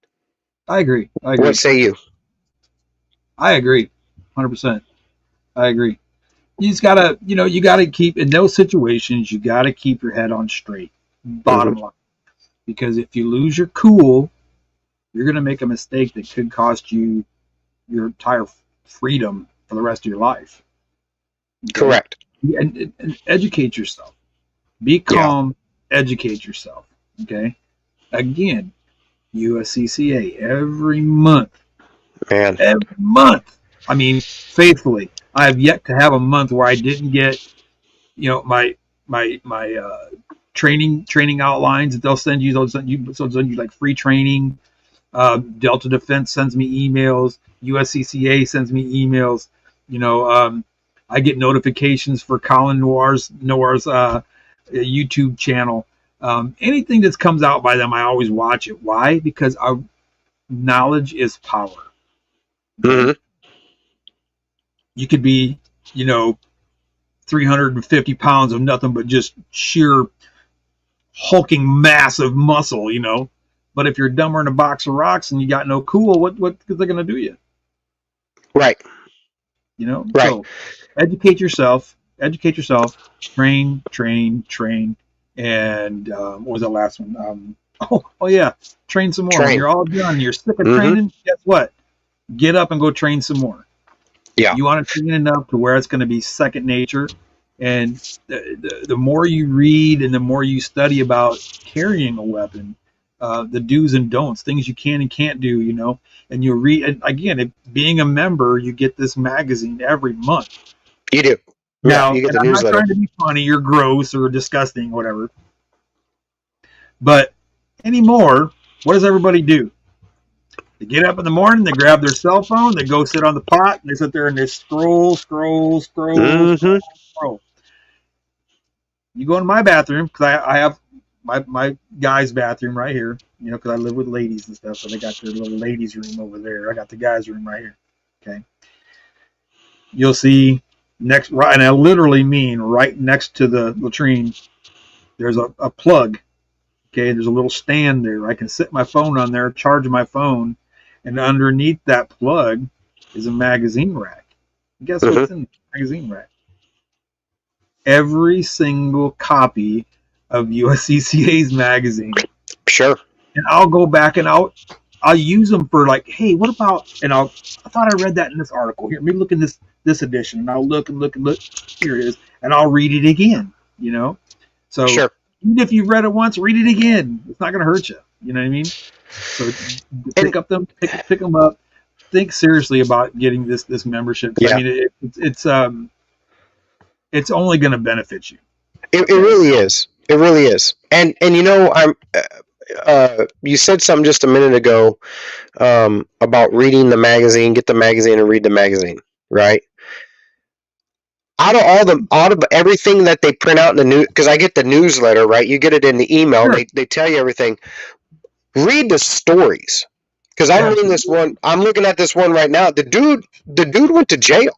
I agree. What say you? I agree. 100%. I agree. You just gotta, you gotta keep, in those situations, you gotta keep your head on straight. Bottom line. Because if you lose your cool, you're gonna make a mistake that could cost you your entire freedom for the rest of your life. Okay? Correct. And educate yourself. Be calm, educate yourself. Okay? Again, USCCA every month. Man. Every month. I mean, faithfully. I have yet to have a month where I didn't get, my training outlines that they'll send you. They'll send you like free training. Delta Defense sends me emails. USCCA sends me emails. I get notifications for Colin Noir's YouTube channel. Anything that comes out by them, I always watch it. Why? Because our knowledge is power. Mm-hmm. You could be, 350 pounds of nothing but just sheer hulking mass of muscle, But if you're dumber than a box of rocks and you got no cool, what is they going to do you? Right. Right. So educate yourself, train. And what was that last one? Oh yeah. Train some more. Train. When you're all done, you're sick of training, guess what? Get up and go train some more. Yeah. You want to train enough to where it's going to be second nature. And the more you read and the more you study about carrying a weapon, the do's and don'ts, things you can and can't do, and you read. And again, being a member, you get this magazine every month. You do. Now, you get the I'm newsletter. not trying to be funny or gross or disgusting, whatever. But anymore, what does everybody do? They get up in the morning, they grab their cell phone, they go sit on the pot, and they sit there and they scroll. You go in my bathroom, because I have my guy's bathroom right here, because I live with ladies and stuff, so they got their little ladies' room over there. I got the guys' room right here. Okay. You'll see right, and I literally mean right next to the latrine, there's a plug. Okay, there's a little stand there. I can sit my phone on there, charge my phone, and underneath that plug is a magazine rack. And guess what's in the magazine rack? Every single copy of USCCA's magazine. Sure. And I'll go back and I'll use them for like, hey, what about? And I thought I read that in this article. Here, maybe look in this edition, and I'll look. Here it is, and I'll read it again. So sure. Even if you've read it once, read it again. It's not going to hurt you. You know what I mean? So pick them up. Think seriously about getting this membership. Yeah. I mean, it's only going to benefit you. It really is. It really is. And I'm. You said something just a minute ago about reading the magazine. Get the magazine and read the magazine. Right. out of everything that they print out in the news, because I get the newsletter, right? You get it in the email. Sure. They tell you everything. Read the stories, because I'm reading this one. I'm looking at this one right now. The dude went to jail.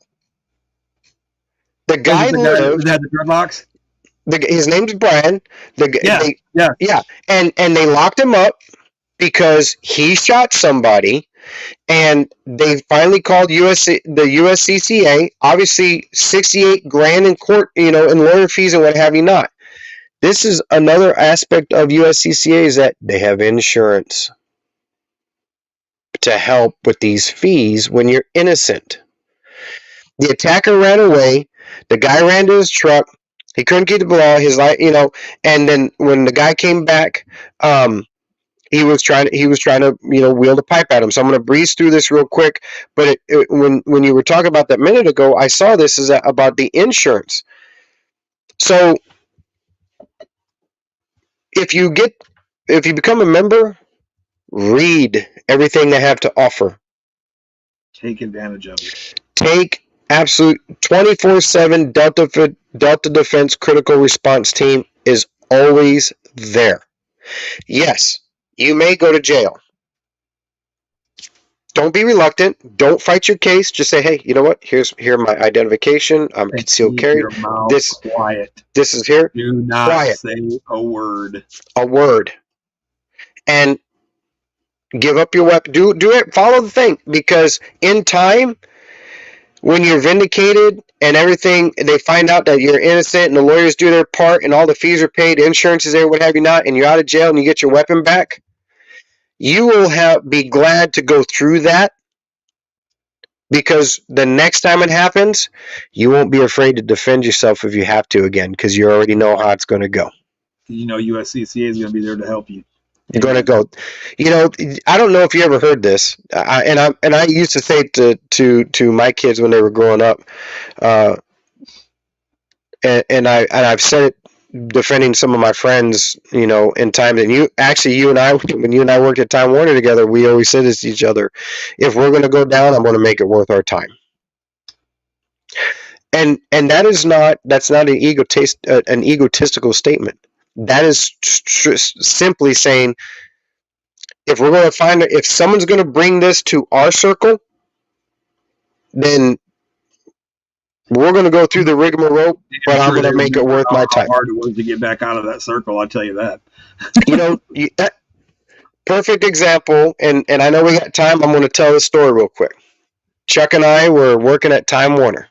The guy lived. That had the dreadlocks. His name's Brian. Yeah. And they locked him up because he shot somebody, and they finally called the USCCA. Obviously, $68,000 in court, in lawyer fees and what have you not. This is another aspect of USCCA, is that they have insurance to help with these fees when you're innocent. The attacker ran away. The guy ran to his truck. He couldn't keep the law. His life, and then when the guy came back, he was trying to wheel the pipe at him. So I'm going to breeze through this real quick. But when you were talking about that minute ago, I saw this is about the insurance. So if you become a member, read everything they have to offer. Take advantage of it. Take absolute 24/7 Delta Defense Critical Response Team is always there. Yes, you may go to jail. Don't be reluctant. Don't fight your case. Just say, hey, you know what? Here my identification. I'm concealed carry. Quiet. This is here. Do not say a word. A word. And give up your weapon. Do it. Follow the thing, because in time, when you're vindicated and everything, they find out that you're innocent and the lawyers do their part and all the fees are paid, insurance is there, what have you not, and you're out of jail and you get your weapon back, you will be glad to go through that, because the next time it happens, you won't be afraid to defend yourself if you have to again, because you already know how it's going to go. USCCA is going to be there to help you. You're going to go. I don't know if you ever heard this, and I used to say to my kids when they were growing up, and I've said it defending some of my friends, in time. And you and I, when you and I worked at Time Warner together, we always said this to each other: if we're going to go down, I'm going to make it worth our time. And that's not an egotistical statement. That is simply saying, if we're going to if someone's going to bring this to our circle, then we're going to go through the rigmarole, but I'm going to make it worth my time. How hard it was to get back out of that circle, I'll tell you that. Perfect example, and I know we got time. I'm going to tell this story real quick. Chuck and I were working at Time Warner.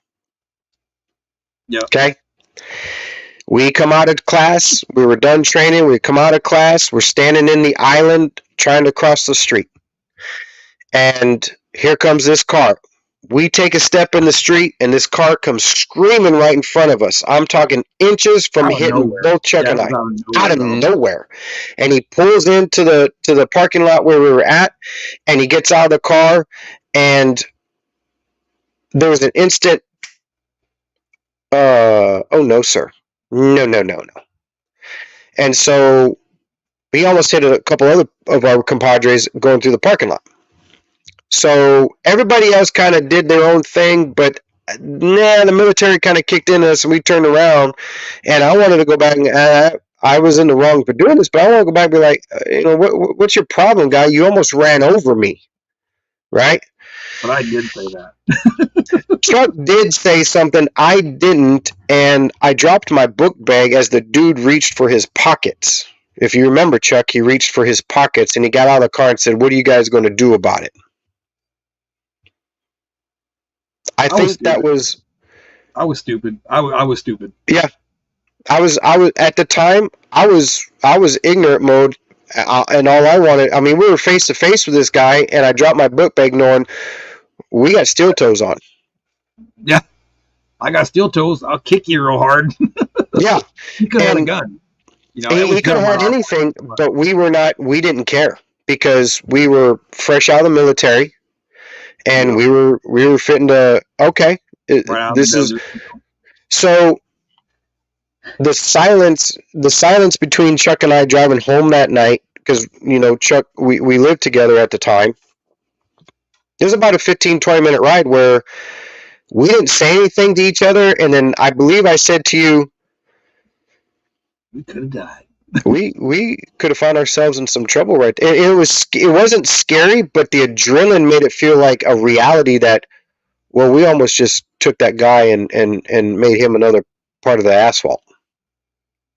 Yeah. Okay. We come out of class. We were done training. We come out of class. We're standing in the island trying to cross the street. And here comes this car. We take a step in the street, and this car comes screaming right in front of us. I'm talking inches from hitting both Chuck and I. Out of nowhere. And he pulls into the parking lot where we were at, and he gets out of the car, and there was an instant, oh, no, sir. No. And so he almost hit a couple other of our compadres going through the parking lot. So everybody else kind of did their own thing, but the military kind of kicked in us, and we turned around, and I wanted to go back, and I was in the wrong for doing this, but I want to go back and be like, what's your problem, guy? You almost ran over me, right? But I did say that. Chuck did say something. I didn't, and I dropped my book bag as the dude reached for his pockets. If you remember, Chuck, he reached for his pockets, and he got out of the car and said, "What are you guys going to do about it?" I think that was... I was stupid. I was stupid. Yeah. I was at the time, I was ignorant mode, and all I wanted, we were face to face with this guy, and I dropped my book bag knowing we got steel toes on. Yeah. I got steel toes. I'll kick you real hard. Yeah. You could have had a gun. He could have had anything, but we didn't care, because we were fresh out of the military, and we were fitting to, okay, this is... So the silence between Chuck and I driving home that night, because, Chuck, we lived together at the time. It was about a 15-20 minute ride where We didn't say anything to each other, and then I believe I said to you, we could have died. we could have found ourselves in some trouble right there. It wasn't scary, but the adrenaline made it feel like a reality that, well, we almost just took that guy and made him another part of the asphalt.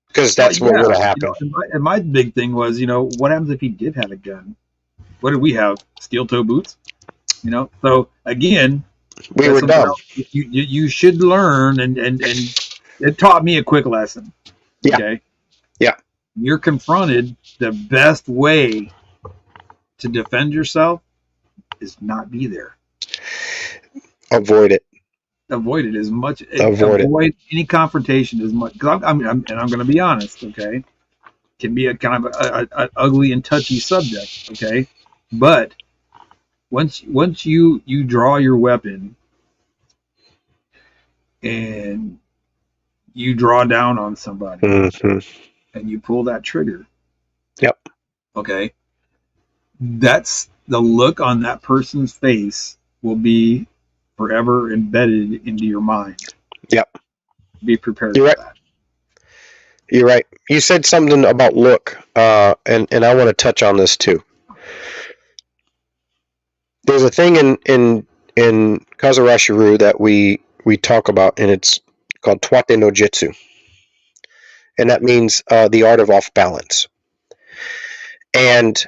Because that's what would have happened. And my big thing was, what happens if he did have a gun? What did we have? Steel toe boots? So again, we were dumb. You should learn, and it taught me a quick lesson. Okay. Yeah. You're confronted. The best way to defend yourself is not be there. Avoid it. Avoid it as much. Avoid any confrontation as much. Because I'm going to be honest. Okay. Can be a kind of a ugly and touchy subject. Okay. But once you draw your weapon and you draw down on somebody and you pull that trigger. Yep. Okay. That's the look on that person's face will be forever embedded into your mind. Yep. Be prepared for that. You're right. You said something about look, and I want to touch on this too. There's a thing in Kazarashiru that we talk about, and it's called Twate no Jitsu. And that means the art of off balance. And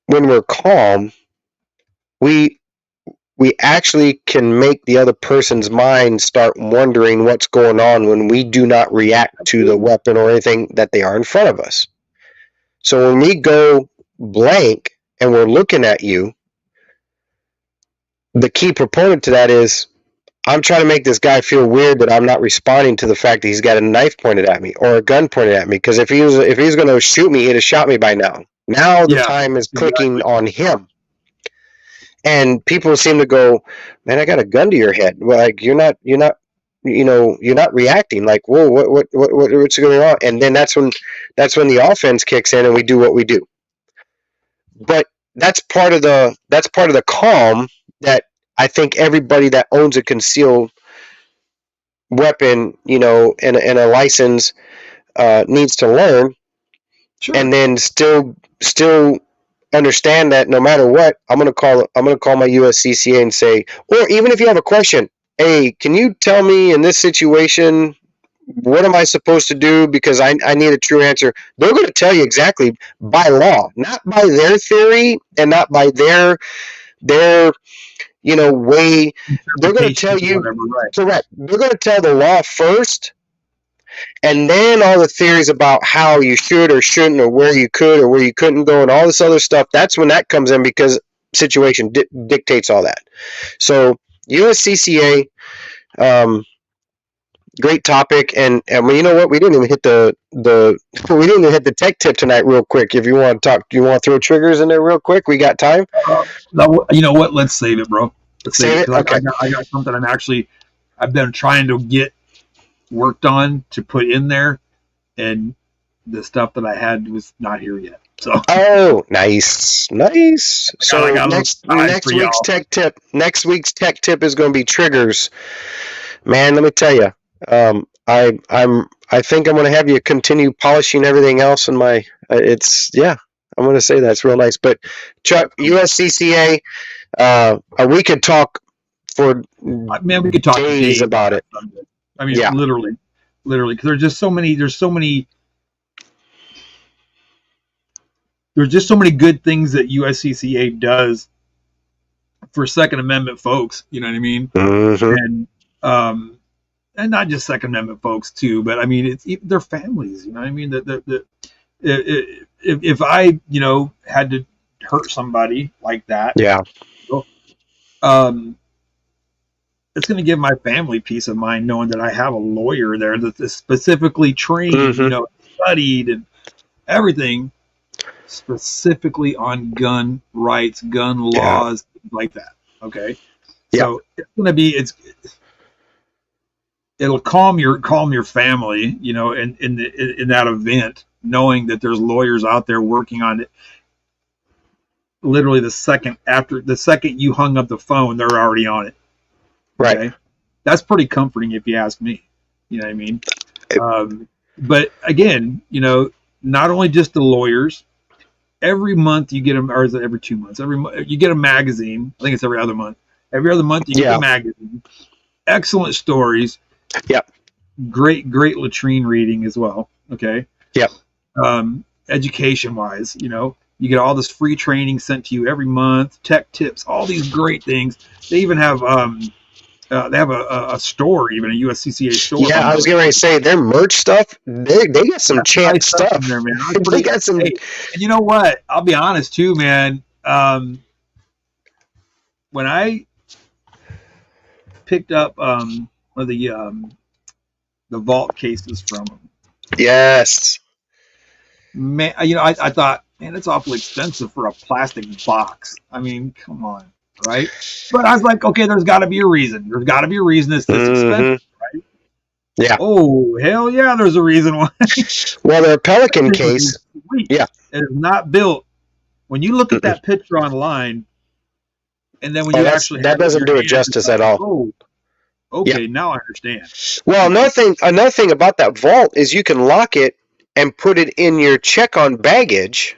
when we're calm, we actually can make the other person's mind start wondering what's going on when we do not react to the weapon or anything that they are in front of us. So when we go blank and we're looking at you, the key proponent to that is, I'm trying to make this guy feel weird that I'm not responding to the fact that he's got a knife pointed at me or a gun pointed at me. Because if he was going to shoot me, he'd have shot me by now. Now the time is clicking on him. And people seem to go, man, I got a gun to your head. Well, like you're not reacting. Like, whoa, what's going on? And then that's when the offense kicks in and we do what we do. But that's part of the calm that I think everybody that owns a concealed weapon, and a license needs to learn. Sure. And then still understand that no matter what, I'm gonna call my USCCA and say, or even if you have a question, hey, can you tell me in this situation what am I supposed to do, because I need a true answer. They're going to tell you exactly by law, not by their theory and not by their way. They're going to tell you correct. They're going to tell the law first, and then all the theories about how you should or shouldn't, or where you could or where you couldn't go, and all this other stuff. That's when that comes in, because situation dictates all that. So USCCA, great topic, and you know what? We didn't even hit the tech tip tonight. Real quick, if you want to talk, do you want to throw triggers in there real quick? We got time. You know what? Let's save it, bro. Let's save it. Okay. I got something I've been trying to get worked on to put in there, and the stuff that I had was not here yet. So. Oh, nice. So next week's tech tip. Next week's tech tip is going to be triggers. Man, let me tell you. I think I'm going to have you continue polishing everything else in my. I'm going to say that's real nice. But Chuck, USCCA. We could talk for we could talk days about it. I mean, literally, because there's just so many good things that USCCA does for Second Amendment folks. You know what I mean? Mm-hmm. And not just Second Amendment folks too, but I mean, it's their families. You know what I mean? If I had to hurt somebody like that, it's going to give my family peace of mind knowing that I have a lawyer there that's specifically trained, studied and everything specifically on gun rights, gun laws, like that. Okay. So it's going to be, it'll calm your family, in that event, knowing that there's lawyers out there working on it. Literally the second you hung up the phone, they're already on it. Right. Okay? that's pretty comforting if you ask me. You know what I mean? But again, not only just the lawyers. Every month you get them, or is it every 2 months? Every month you get a magazine. I think it's every other month. Every other month you get a magazine. Excellent stories. Yep. Great latrine reading as well. Okay. Yep. Education wise, you get all this free training sent to you every month, tech tips, all these great things. They even have a store, even a USCCA store. Yeah, I was getting ready to say their merch stuff. They got some champ nice stuff in there, man. They got some. Hey, and you know what? I'll be honest too, man. When I picked up one of the vault cases from them, yes, man, I thought, man, it's awfully expensive for a plastic box. I mean, come on. Right, but I was like, okay, there's got to be a reason. There's got to be a reason it's this expensive, right? Yeah. Oh, hell yeah, there's a reason why. Well, their Pelican case, yeah, it is not built. When you look at that picture online, and then when you actually that doesn't do it justice at all. Oh, okay, now I understand. Well, another thing about that vault is you can lock it and put it in your check-on baggage.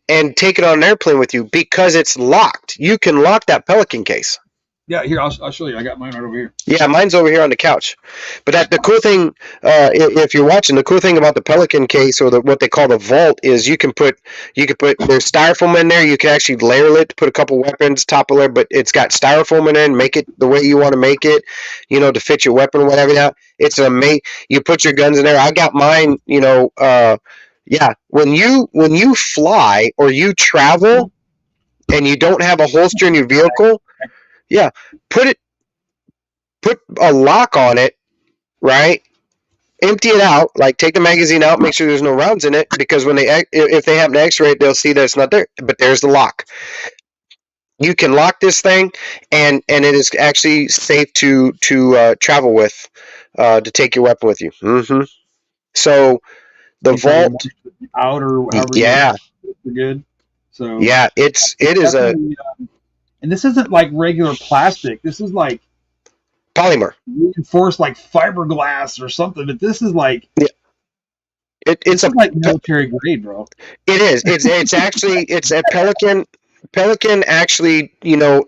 And take it on an airplane with you because it's locked. You can lock that Pelican case. Yeah, here, I'll show you. I got mine right over here. Yeah, mine's over here on the couch. But the cool thing, if you're watching, the cool thing about the Pelican case or what they call the vault is you can put there's styrofoam in there. You can actually layer it to put a couple weapons, top of layer, but it's got styrofoam in there and make it the way you want to make it, to fit your weapon or whatever. Now, it's you put your guns in there. I got mine, yeah, when you fly or you travel and you don't have a holster in your vehicle, yeah, put a lock on it, right? Empty it out, like take the magazine out, make sure there's no rounds in it, because when if they happen to X-ray it, they'll see that it's not there. But there's the lock. You can lock this thing, and it is actually safe to travel with, to take your weapon with you. Mm-hmm. So. The vault out or yeah, good. So yeah, it is and this isn't like regular plastic. This is like polymer, reinforced like fiberglass or something. But this is like it's like military grade, bro. It is. It's actually it's a Pelican. Pelican actually,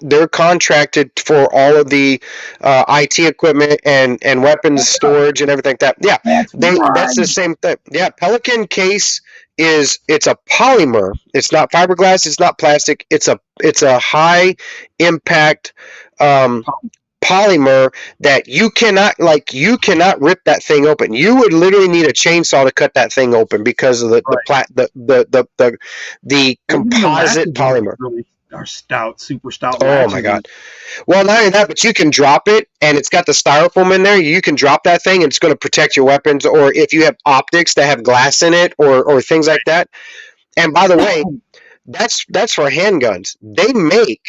they're contracted for all of the IT equipment and weapons storage and everything like that. Yeah, that's the same thing. Yeah, Pelican case it's a polymer. It's not fiberglass. It's not plastic. It's a high impact polymer that you cannot rip that thing open. You would literally need a chainsaw to cut that thing open because of the composite polymer. Really are stout, super stout. Oh my god! Well, not only that, but you can drop it, and it's got the styrofoam in there. You can drop that thing, and it's going to protect your weapons. Or if you have optics that have glass in it, or things like that. And by the way, that's for handguns. They make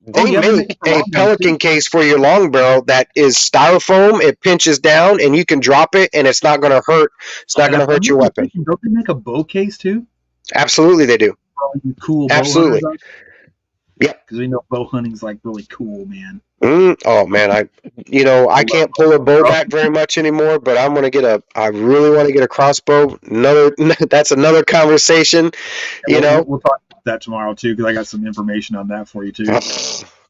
a Pelican case for your long barrel that is styrofoam. It pinches down, and you can drop it, and it's not going to hurt. It's not going to hurt your weapon. Don't they make a bow case too? Absolutely, they do. Cool. Absolutely. Yeah, because we know bow hunting's like really cool, man. Oh man, I can't pull a bow back very much anymore, but I really want to get a crossbow. That's another conversation. We'll talk about that tomorrow too, because I got some information on that for you too.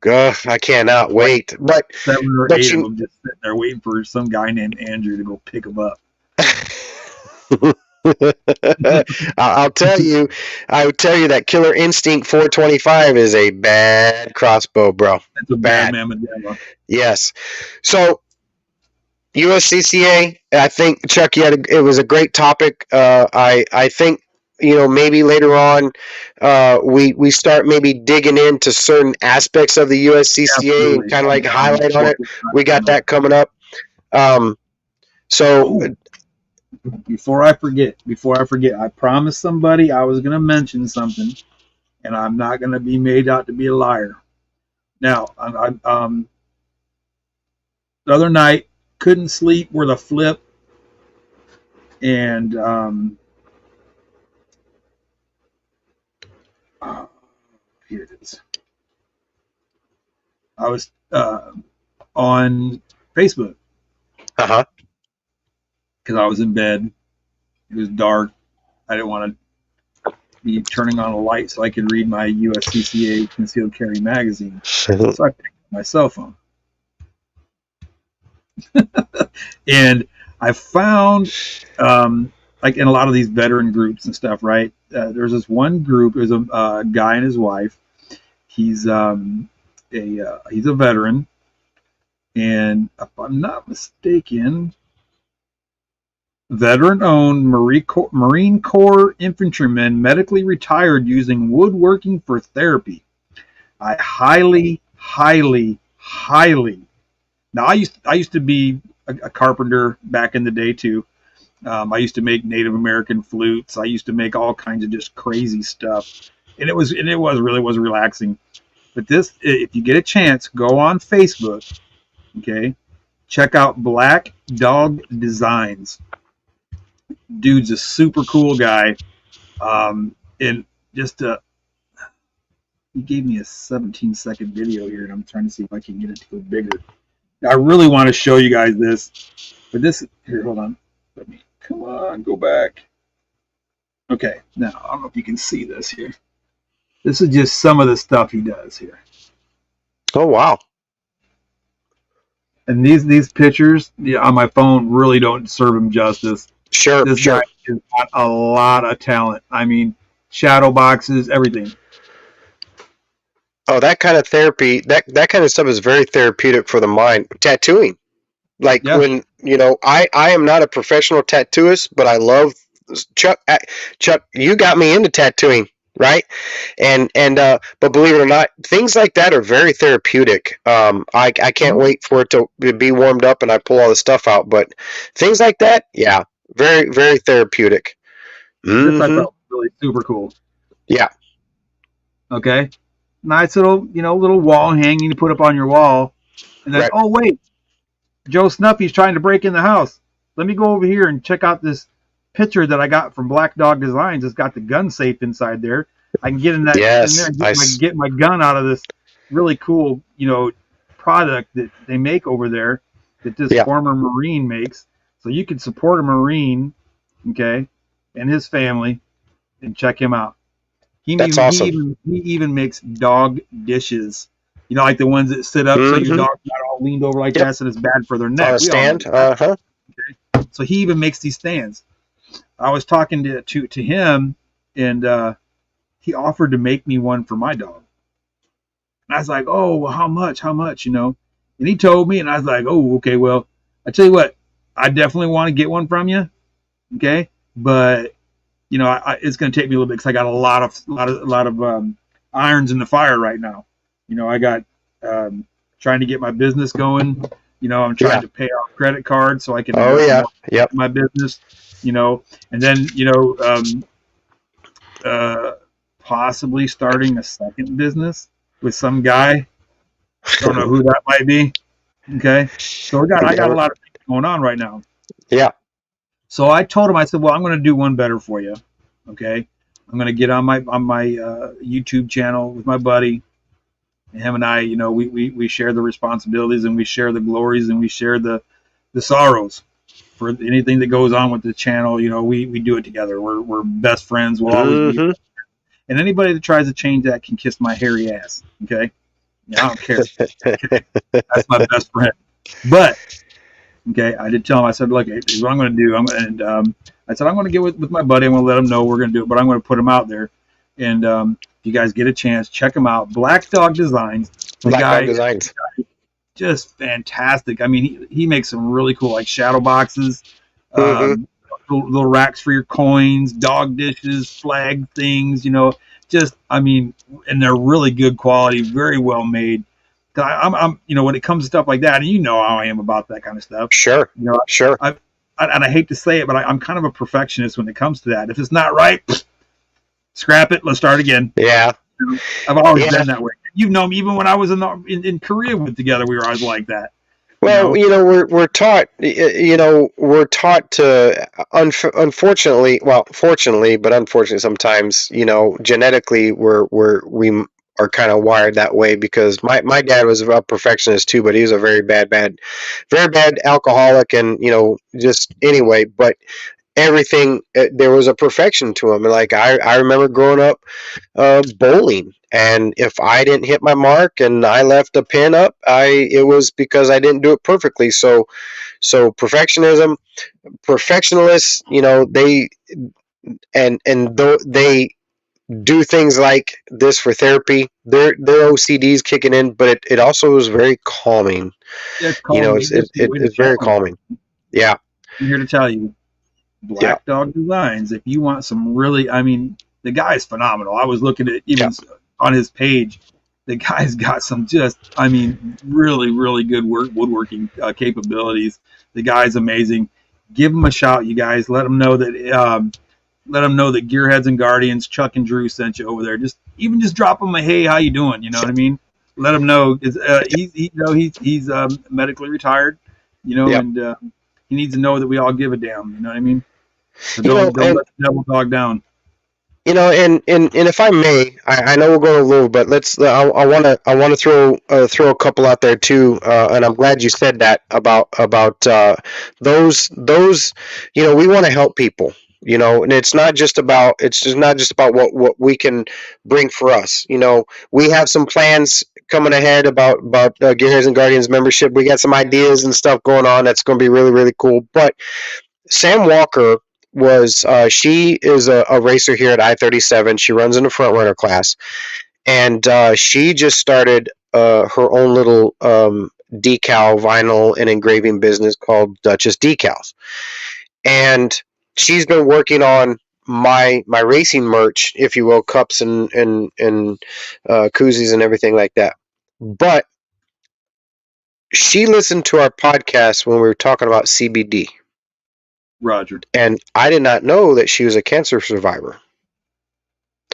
God, I cannot wait. But 7 or 8 of them just sitting there waiting for some guy named Andrew to go pick them up. I'll tell you that Killer Instinct 425 is a bad crossbow, bro. That's a bad mamma. Yes. So USCCA, I think Chuck, it was a great topic. I think maybe later on we start maybe digging into certain aspects of the USCCA and kind of like highlight on it. We got that coming up. Before I forget, I promised somebody I was going to mention something, and I'm not going to be made out to be a liar. Now, the other night, couldn't sleep with a flip, and here it is. I was on Facebook Uh-huh. because I was in bed. It was dark. I didn't want to be turning on a light so I could read my USCCA concealed carry magazine. So I picked up my cell phone. And I found, like in a lot of these veteran groups and stuff, right? There's this one group. There's a guy and his wife. He's he's a veteran, and if I'm not mistaken, veteran-owned Marine Corps infantryman, medically retired using woodworking for therapy. I highly, highly, highly. Now I used to be a carpenter back in the day too. I used to make Native American flutes. I used to make all kinds of just crazy stuff, and it really was relaxing. But this, if you get a chance, go on Facebook, okay? Check out Black Dog Designs. Dude's a super cool guy, and just he gave me a 17-second video here, and I'm trying to see if I can get it to go bigger. I really want to show you guys this, but this here, hold on. Come on, go back. Okay, now I don't know if you can see this here. This is just some of the stuff he does here. Oh, wow. And these pictures on my phone really don't serve him justice. Sure, This sure. guy has got a lot of talent. I mean, shadow boxes, everything. Oh, that kind of therapy, that kind of stuff is very therapeutic for the mind. Tattooing. Like Yeah. when, I am not a professional tattooist, but I love Chuck, you got me into tattooing, right? But believe it or not, things like that are very therapeutic. I can't wait for it to be warmed up and I pull all the stuff out, but things like that, yeah, very, very therapeutic. This I Mm-hmm. thought was really super cool. Yeah. Okay. Nice little, little wall hanging to put up on your wall. And then, Right. oh, wait. Joe Snuffy's trying to break in the house. Let me go over here and check out this picture that I got from Black Dog Designs. It's got the gun safe inside there. I can get in there and get my gun out of this really cool, product that they make over there that this former Marine makes. So you can support a Marine, okay, and his family, and check him out. That's awesome. He even makes dog dishes. Like the ones that sit up so your dog's not all leaned over like that, so it's bad for their neck. On a stand. Uh-huh. Okay? So he even makes these stands. I was talking to him, and he offered to make me one for my dog. And I was like, oh, well, how much? And he told me, and I was like, oh, okay, well, I tell you what, I definitely want to get one from you, okay? But it's going to take me a little bit because I got a lot of irons in the fire right now. I got trying to get my business going. I'm trying to pay off credit cards so I can my business. And then possibly starting a second business with some guy. Don't know who that might be. Okay, so I got a lot of things going on right now. Yeah. So I told him, I said, well, I'm going to do one better for you. Okay, I'm going to get on my YouTube channel with my buddy. Him and I, we share the responsibilities and we share the glories and we share the sorrows for anything that goes on with the channel. We do it together. We're best friends. We'll always be. And anybody that tries to change that can kiss my hairy ass. Okay, I don't care. That's my best friend. But okay, I did tell him. I said, look, here's what I'm going to do. I said I'm going to get with my buddy. I'm going to let him know we're going to do it, but I'm going to put him out there. And if you guys get a chance, check him out. Black Dog Designs. Dog Designs. Just fantastic. I mean, he makes some really cool, like shadow boxes, little racks for your coins, dog dishes, flag things. And they're really good quality, very well made. I'm when it comes to stuff like that, and how I am about that kind of stuff. Sure. Sure. And I hate to say it, but I'm kind of a perfectionist when it comes to that. If it's not right, scrap it. Let's start again. Yeah. I've always been that way. You've known me even when I was in Korea together. We were always like that. Well, we're taught. We're taught to. Unfortunately, well, fortunately, but unfortunately, sometimes genetically, we are kind of wired that way, because my dad was a perfectionist too, but he was a very bad alcoholic, and just anyway. But everything, there was a perfection to him. And like I remember growing up bowling, and if I didn't hit my mark and I left a pin up, it was because I didn't do it perfectly. So perfectionists, they they do things like this for therapy. Their OCD is kicking in, but it also is very calming. It's calming. It's very calming. Yeah. I'm here to tell you, Black Dog Designs, if you want some really, I mean, the guy's phenomenal. I was looking at even on his page. The guy's got some just, I mean, really, really good woodworking capabilities. The guy's amazing. Give him a shout, you guys. Let him know that Gearheads and Guardians, Chuck and Drew sent you over there. Just drop him a hey, how you doing? You know what I mean? Let him know. He's medically retired, and he needs to know that we all give a damn. You know what I mean? So don't let the devil dog down. And if I may, I know we're going a little, but let's. I want to throw a couple out there too, and I'm glad you said that about those. We want to help people. And it's just not about what we can bring for us. We have some plans coming ahead about Gearheads and Guardians membership. We got some ideas and stuff going on that's going to be really, really cool. But Sam Walker she is a racer here at I-37. She runs in the front runner class, and she just started her own little decal, vinyl, and engraving business called Duchess Decals. And she's been working on my racing merch, if you will, cups and koozies and everything like that. But she listened to our podcast when we were talking about CBD. Roger. And I did not know that she was a cancer survivor.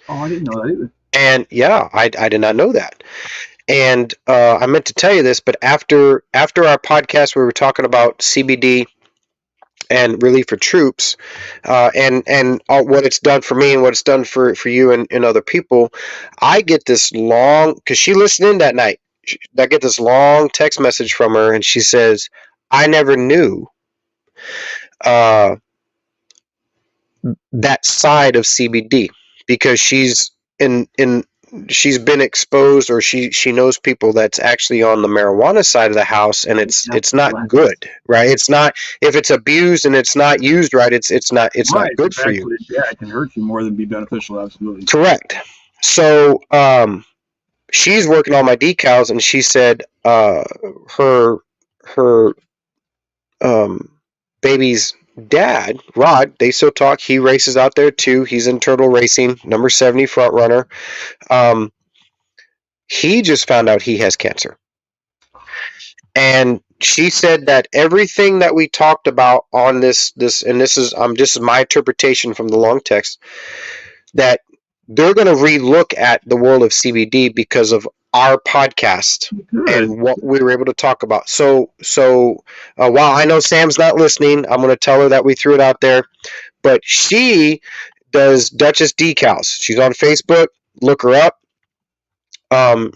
Oh, I didn't know that either. And yeah, I did not know that. And I meant to tell you this, but after our podcast, we were talking about CBD and relief for troops, and what it's done for me and what it's done for you and other people. I get this long, because she listened in that night. I get this long text message from her, and she says, "I never knew that side of CBD, because she's been exposed, or she knows people that's actually on the marijuana side of the house, and it's not good, right? It's not, if it's abused and it's not used right, it's not good for you. Yeah, it can hurt you more than be beneficial. Absolutely correct. So she's working on my decals, and she said her baby's dad, Rod, they still talk. He races out there too. He's in Turtle Racing, number 70 front runner. He just found out he has cancer. And she said that everything that we talked about on this and this is my interpretation from the long text, that they're going to relook at the world of CBD because of our podcast and what we were able to talk about. So while I know Sam's not listening, I'm going to tell her that we threw it out there. But she does Duchess Decals. She's on Facebook. Look her up.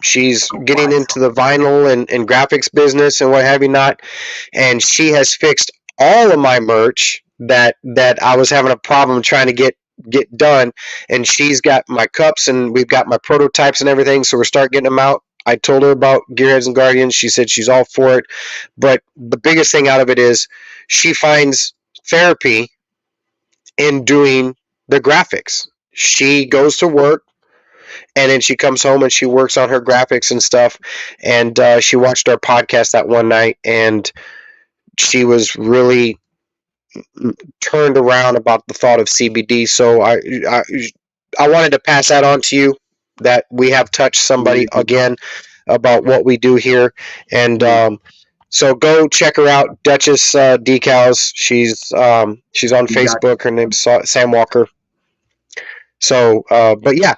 She's getting into the vinyl and graphics business and what have you not. And she has fixed all of my merch that I was having a problem trying to get done, and she's got my cups, and we've got my prototypes and everything, so we're starting getting them out. I told her about Gearheads and Guardians. She said she's all for it, but the biggest thing out of it is she finds therapy in doing the graphics. She goes to work, and then she comes home and she works on her graphics and stuff, and she watched our podcast that one night, and she was really turned around about the thought of CBD. So I wanted to pass that on to you, that we have touched somebody again about what we do here. And so go check her out, Duchess Decals. She's on Facebook. Her name's Sam Walker. So but yeah,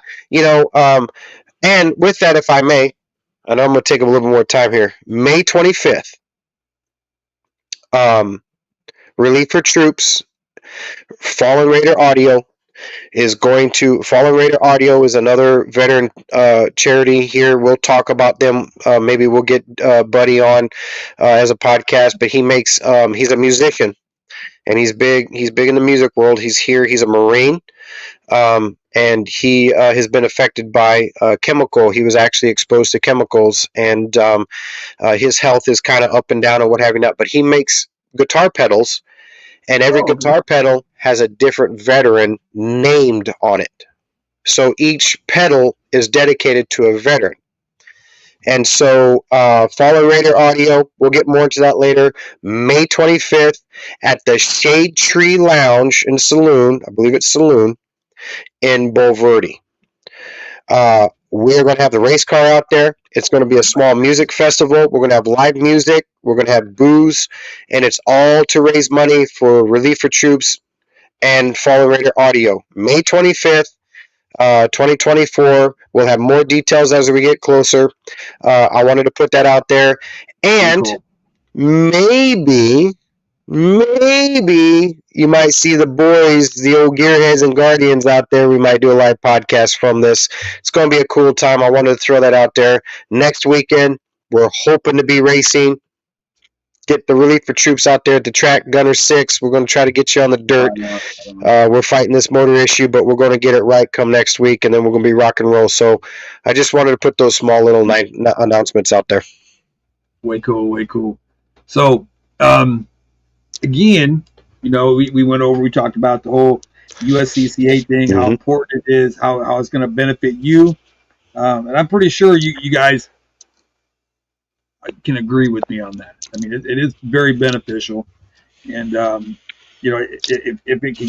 and with that, if I may, I know I'm going to take a little more time here. May 25th, Relief for Troops, Fallen Raider Audio. is going to Fallen Raider Audio is another veteran charity here. We'll talk about them. Maybe we'll get Buddy on as a podcast. But he makes he's a musician and he's big. He's big in the music world. He's here. He's a Marine. And he has been affected by chemical. He was actually exposed to chemicals, and his health is kind of up and down and what have you not. But he makes guitar pedals, and every guitar pedal has a different veteran named on it. So each pedal is dedicated to a veteran. And so Fallen Raider Audio, we'll get more into that later, May 25th at the Shade Tree Lounge and Saloon, I believe it's Saloon, in Bulverde. We're going to have the race car out there. It's going to be a small music festival. We're going to have live music. We're going to have booze. And it's all to raise money for Relief for Troops and Fallen Raider Audio. May 25th, 2024. We'll have more details as we get closer. I wanted to put that out there. And maybe you might see the boys, the old gearheads and guardians out there. We might do a live podcast from this. It's going to be a cool time. I wanted to throw that out there. Next weekend, we're hoping to be racing. Get the Relief for Troops out there at the track, Gunner 6. We're going to try to get you on the dirt. We're fighting this motor issue, but we're going to get it right come next week, and then we're going to be rock and roll. So I just wanted to put those small little announcements out there. Way cool. So, again, we went over, we talked about the whole USCCA thing, how important it is, how it's going to benefit you. And I'm pretty sure you guys can agree with me on that. I mean, it is very beneficial. And, if it can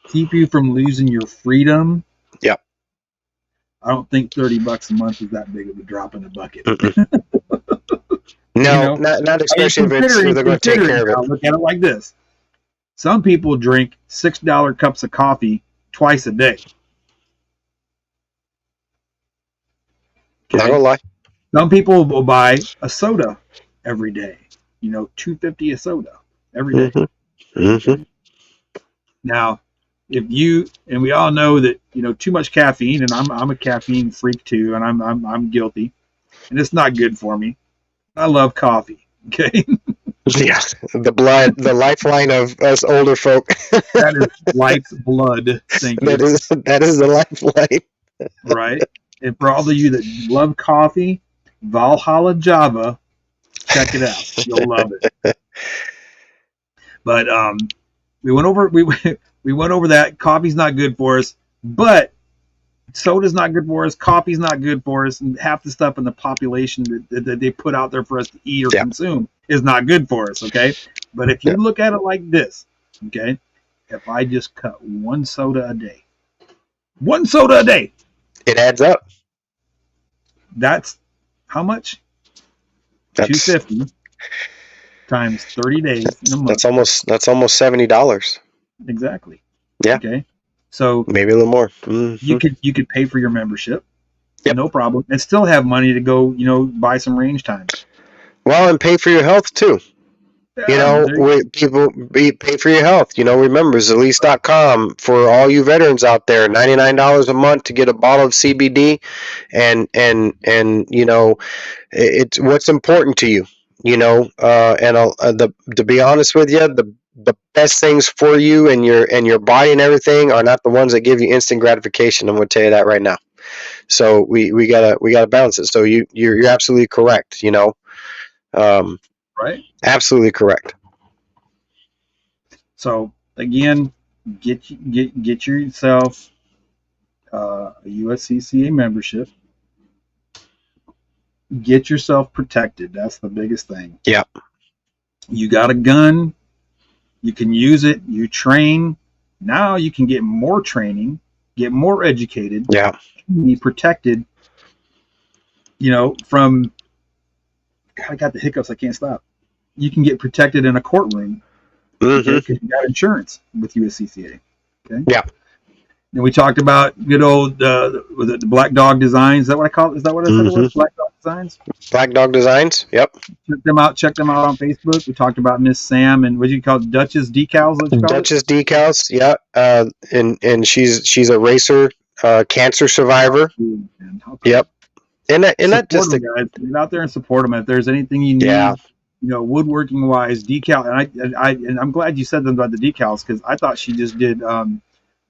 keep you from losing your freedom, I don't think $30 a month is that big of a drop in the bucket. No, not especially if they're going to take care of it. Look at it like this. Some people drink $6 cups of coffee twice a day. Okay? Not gonna lie. Some people will buy a soda every day. $2.50 a soda every day. Now, and we all know that too much caffeine, and I'm a caffeine freak too, and I'm guilty, and it's not good for me. I love coffee. Okay. Yeah, the lifeline of us older folk. That is life's blood. Thank you. That is the lifeline. Right. And for all of you that love coffee, Valhalla Java, check it out. You'll love it. But we went over that. Coffee's not good for us, but soda's not good for us. Coffee's not good for us, and half the stuff in the population that they put out there for us to eat or consume is not good for us. Okay, but if you look at it like this, okay, if I just cut one soda a day, it adds up. That's how much? $2.50 times 30 days in a month. That's almost $70. Exactly. Yeah. Okay. So maybe a little more. You could pay for your membership, no problem, and still have money to go, buy some range time. Well, and pay for your health too. People pay for your health. Remember Zalease.com for all you veterans out there. $99 a month to get a bottle of CBD, and it's what's important to you. To be honest with you, the best things for you and your body and everything are not the ones that give you instant gratification. I'm going to tell you that right now. So we gotta balance it. So you're absolutely correct. Right. Absolutely correct. So again, get yourself a USCCA membership. Get yourself protected. That's the biggest thing. Yeah. You got a gun. You can use it. You train. Now you can get more training, get more educated. Yeah. Be protected. From. God, I got the hiccups. I can't stop. You can get protected in a courtroom because you got insurance with USCCA. Okay. Yeah. And we talked about good old was it the Black Dog Designs? Is that what I call it? Is that what I said it was? Black Dog Designs. Black Dog Designs. Yep. Check them out. Check them out on Facebook. We talked about Miss Sam and what do you call it? Duchess Decals? What you call Duchess Decals. Yeah. And she's a racer, cancer survivor. Yep. And that just them, guys. Get out there and support them. If there's anything you need, woodworking wise, decal. And I'm glad you said them about the decals because I thought she just did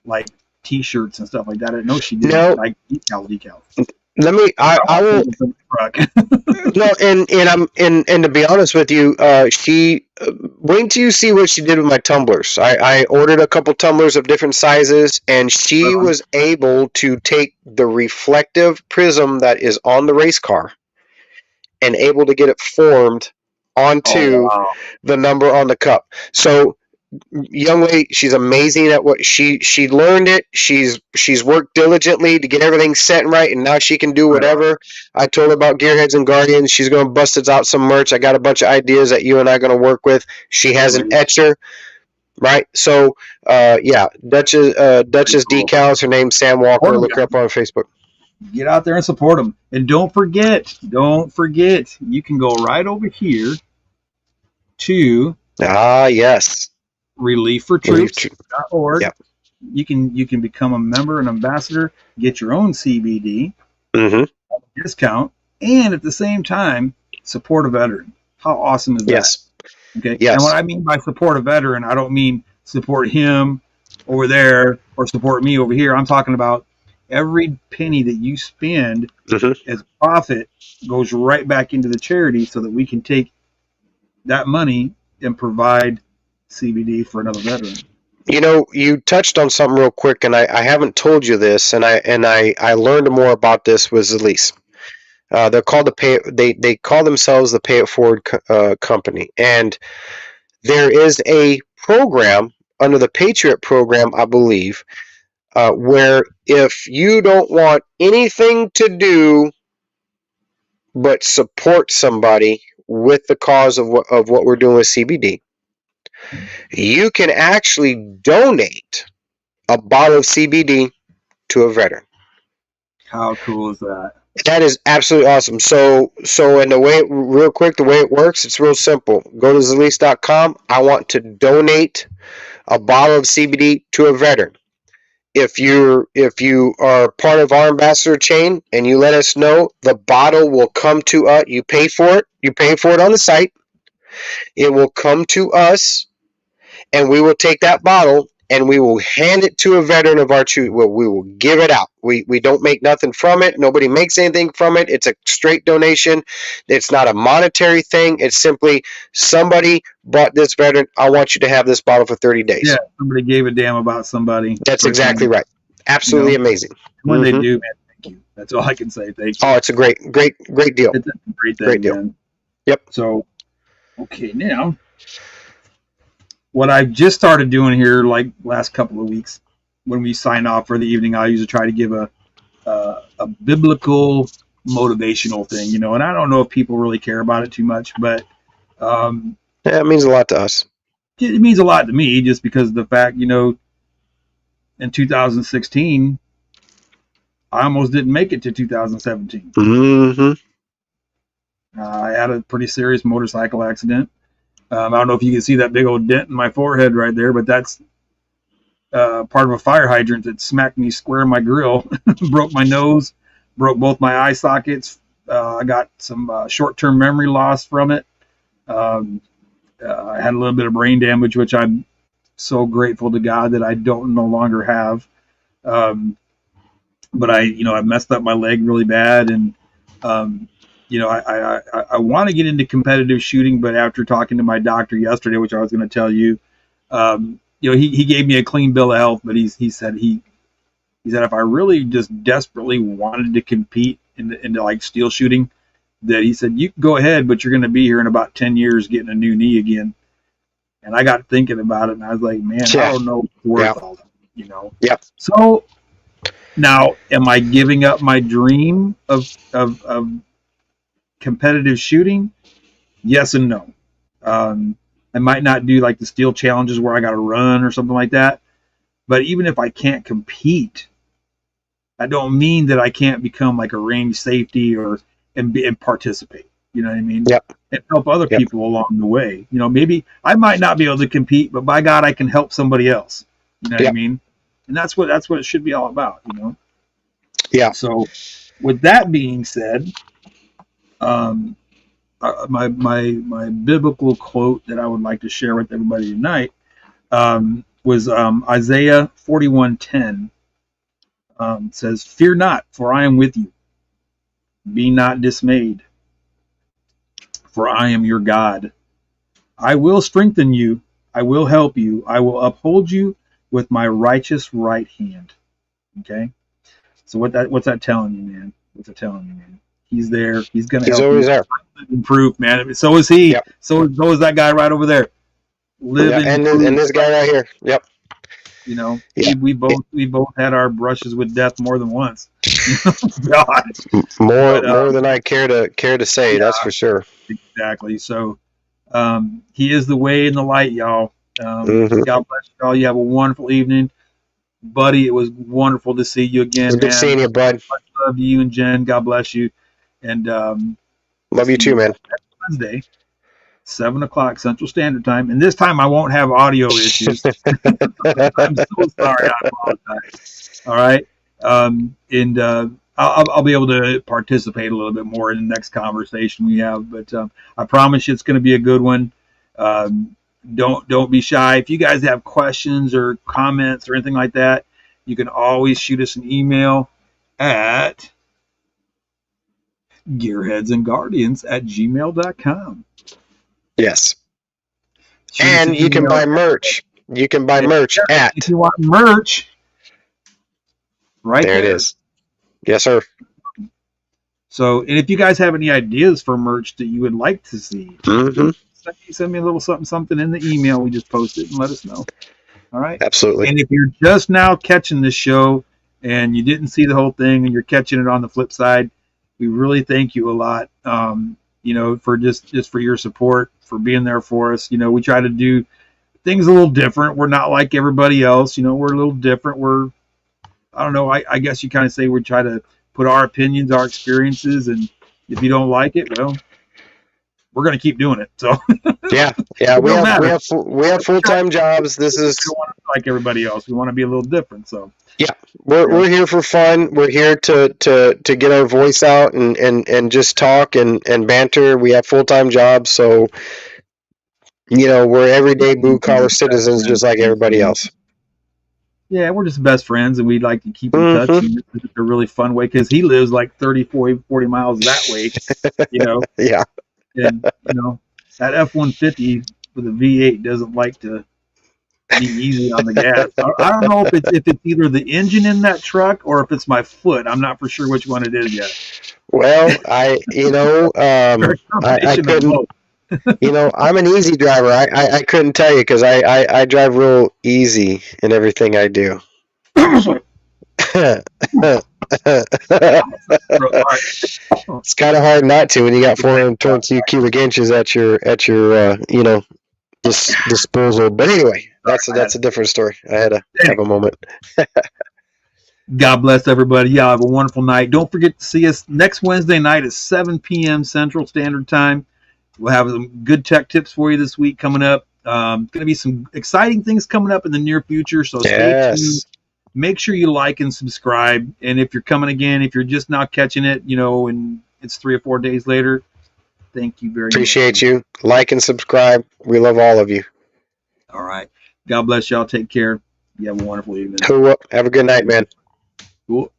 like T-shirts and stuff like that. I didn't know she did like decals. Let me. I will. No, and to be honest with you, she. Wait till you see what she did with my tumblers. I ordered a couple tumblers of different sizes, and she was able to take the reflective prism that is on the race car, and able to get it formed onto the number on the cup. So. Young lady, she's amazing at what she learned it. She's worked diligently to get everything set and right, and now she can do whatever. I told her about Gearheads and Guardians. She's going to bust us out some merch. I got a bunch of ideas that you and I are going to work with. She has an etcher, right? So, Duchess Decals. Her name's Sam Walker. Look her up on Facebook. Get out there and support them, and don't forget, you can go right over here to yes. relieffortroops.org. Yep. You can become a member, an ambassador, get your own CBD discount, and at the same time support a veteran. How awesome is that? Yes. Okay. Yes. And what I mean by support a veteran, I don't mean support him over there or support me over here. I'm talking about every penny that you spend as profit goes right back into the charity so that we can take that money and provide CBD for another veteran. You know, you touched on something real quick, and I haven't told you this, and I learned more about this with Zalise. They're called they call themselves the Pay It Forward company, and there is a program under the Patriot program, I believe, where if you don't want anything to do but support somebody with the cause of what we're doing with CBD, you can actually donate a bottle of CBD to a veteran. How cool is that? That is absolutely awesome. So in the way, real quick, the way it works, it's real simple. Go to Zalise.com. I want to donate a bottle of CBD to a veteran. If you are part of our ambassador chain and you let us know, the bottle will come to us. You pay for it. You pay for it on the site. It will come to us, and we will take that bottle and we will hand it to a veteran of our choosing. Well, we will give it out. We don't make nothing from it. Nobody makes anything from it. It's a straight donation. It's not a monetary thing. It's simply somebody bought this veteran. I want you to have this bottle for 30 days. Yeah, somebody gave a damn about somebody. That's exactly right. Absolutely amazing. When they do, man, thank you. That's all I can say. Thank you. Oh, it's a great deal. It's a great thing, great deal. Man. Yep. So, okay, now what I've just started doing here, like last couple of weeks, when we sign off for the evening, I usually try to give a biblical motivational thing, and I don't know if people really care about it too much, but it means a lot to us. It means a lot to me just because of the fact, in 2016, I almost didn't make it to 2017. I had a pretty serious motorcycle accident. I don't know if you can see that big old dent in my forehead right there, but that's part of a fire hydrant that smacked me square in my grill, broke my nose, broke both my eye sockets. I got some short-term memory loss from it. I had a little bit of brain damage, which I'm so grateful to God that I don't no longer have. But I messed up my leg really bad, and I want to get into competitive shooting, but after talking to my doctor yesterday, which I was going to tell you, he gave me a clean bill of health, but he said if I really just desperately wanted to compete into like steel shooting, that he said, you can go ahead, but you're going to be here in about 10 years getting a new knee again. And I got thinking about it, and I was like, man, I don't know if it's worth all that, Yeah. So now, am I giving up my dream of competitive shooting? Yes and no. I might not do like the steel challenges where I got to run or something like that, But even if I can't compete, I don't mean that I can't become like a range safety and participate. You know what I mean? Yep. And help other Yep. people along the way. You know, maybe I might not be able to compete, but by God, I can help somebody else. You know what I Yep. mean? And that's what it should be all about. You know. Yeah. So, with that being said, my biblical quote that I would like to share with everybody tonight was Isaiah 41:10. Says, "Fear not, for I am with you. Be not dismayed, for I am your God. I will strengthen you. I will help you. I will uphold you with my righteous right hand." Okay. So what's that telling you, man? What's it telling you, man? He's there. He's gonna He's help always you there. improve, man. So is he. Yep. So is that guy right over there. Live Yeah, and and this guy right here. Yep. You know, Yeah. we both had our brushes with death more than once. God. More than I care to say. Yeah, that's for sure. Exactly. So, he is the way and the light, y'all. Mm-hmm. God bless y'all. You have a wonderful evening, buddy. It was wonderful to see you again. It's good seeing you, bud. I love you and Jen. God bless you. And love you too, man. Next Wednesday, 7:00 Central Standard Time, and this time I won't have audio issues. I'm so sorry. I apologize. All right, and I'll be able to participate a little bit more in the next conversation we have. But I promise you, it's going to be a good one. Don't be shy. If you guys have questions or comments or anything like that, you can always shoot us an email at gearheadsandguardians@gmail.com. Yes. And you can buy merch. You can buy merch at. If you want merch, right there it is. Yes, sir. So, and if you guys have any ideas for merch that you would like to see, send me a little something in the email we just posted and let us know. All right. Absolutely. And if you're just now catching this show and you didn't see the whole thing and you're catching it on the flip side, we really thank you a lot. You know, for just for your support, for being there for us. You know, we try to do things a little different. We're not like everybody else. You know, we're a little different. I don't know. I guess you kind of say we try to put our opinions, our experiences, and if you don't like it, well, we're going to keep doing it. So yeah, we have full-time jobs. This is we don't want to be like everybody else. We want to be a little different. So yeah, we're here for fun. We're here to get our voice out and just talk and banter. We have full-time jobs, so you know we're everyday blue-collar citizens just like everybody else. Yeah, we're just best friends, and we'd like to keep in touch. And it's a really fun way because he lives like 30, 40 miles that way, you know. Yeah. And, you know, that F-150 with a V8 doesn't like to be easy on the gas. I don't know if it's either the engine in that truck or if it's my foot. I'm not for sure which one it is yet. Well, I couldn't. You know, I'm an easy driver. I couldn't tell you because I drive real easy in everything I do. It's kind of hard not to when you got 422 cubic inches at your you know disposal. But anyway, that's a different story. I had to have a moment. God bless everybody. Y'all have a wonderful night. Don't forget to see us next Wednesday night at 7 p.m. Central Standard Time. We'll have some good tech tips for you this week coming up. Going to be some exciting things coming up in the near future, so stay tuned. Make sure you like and subscribe. And if you're coming again, if you're just now catching it, you know, and it's 3 or 4 days later, thank you very much. Appreciate you. Like and subscribe. We love all of you. All right. God bless y'all. Take care. You have a wonderful evening. Cool. Have a good night, man. Cool.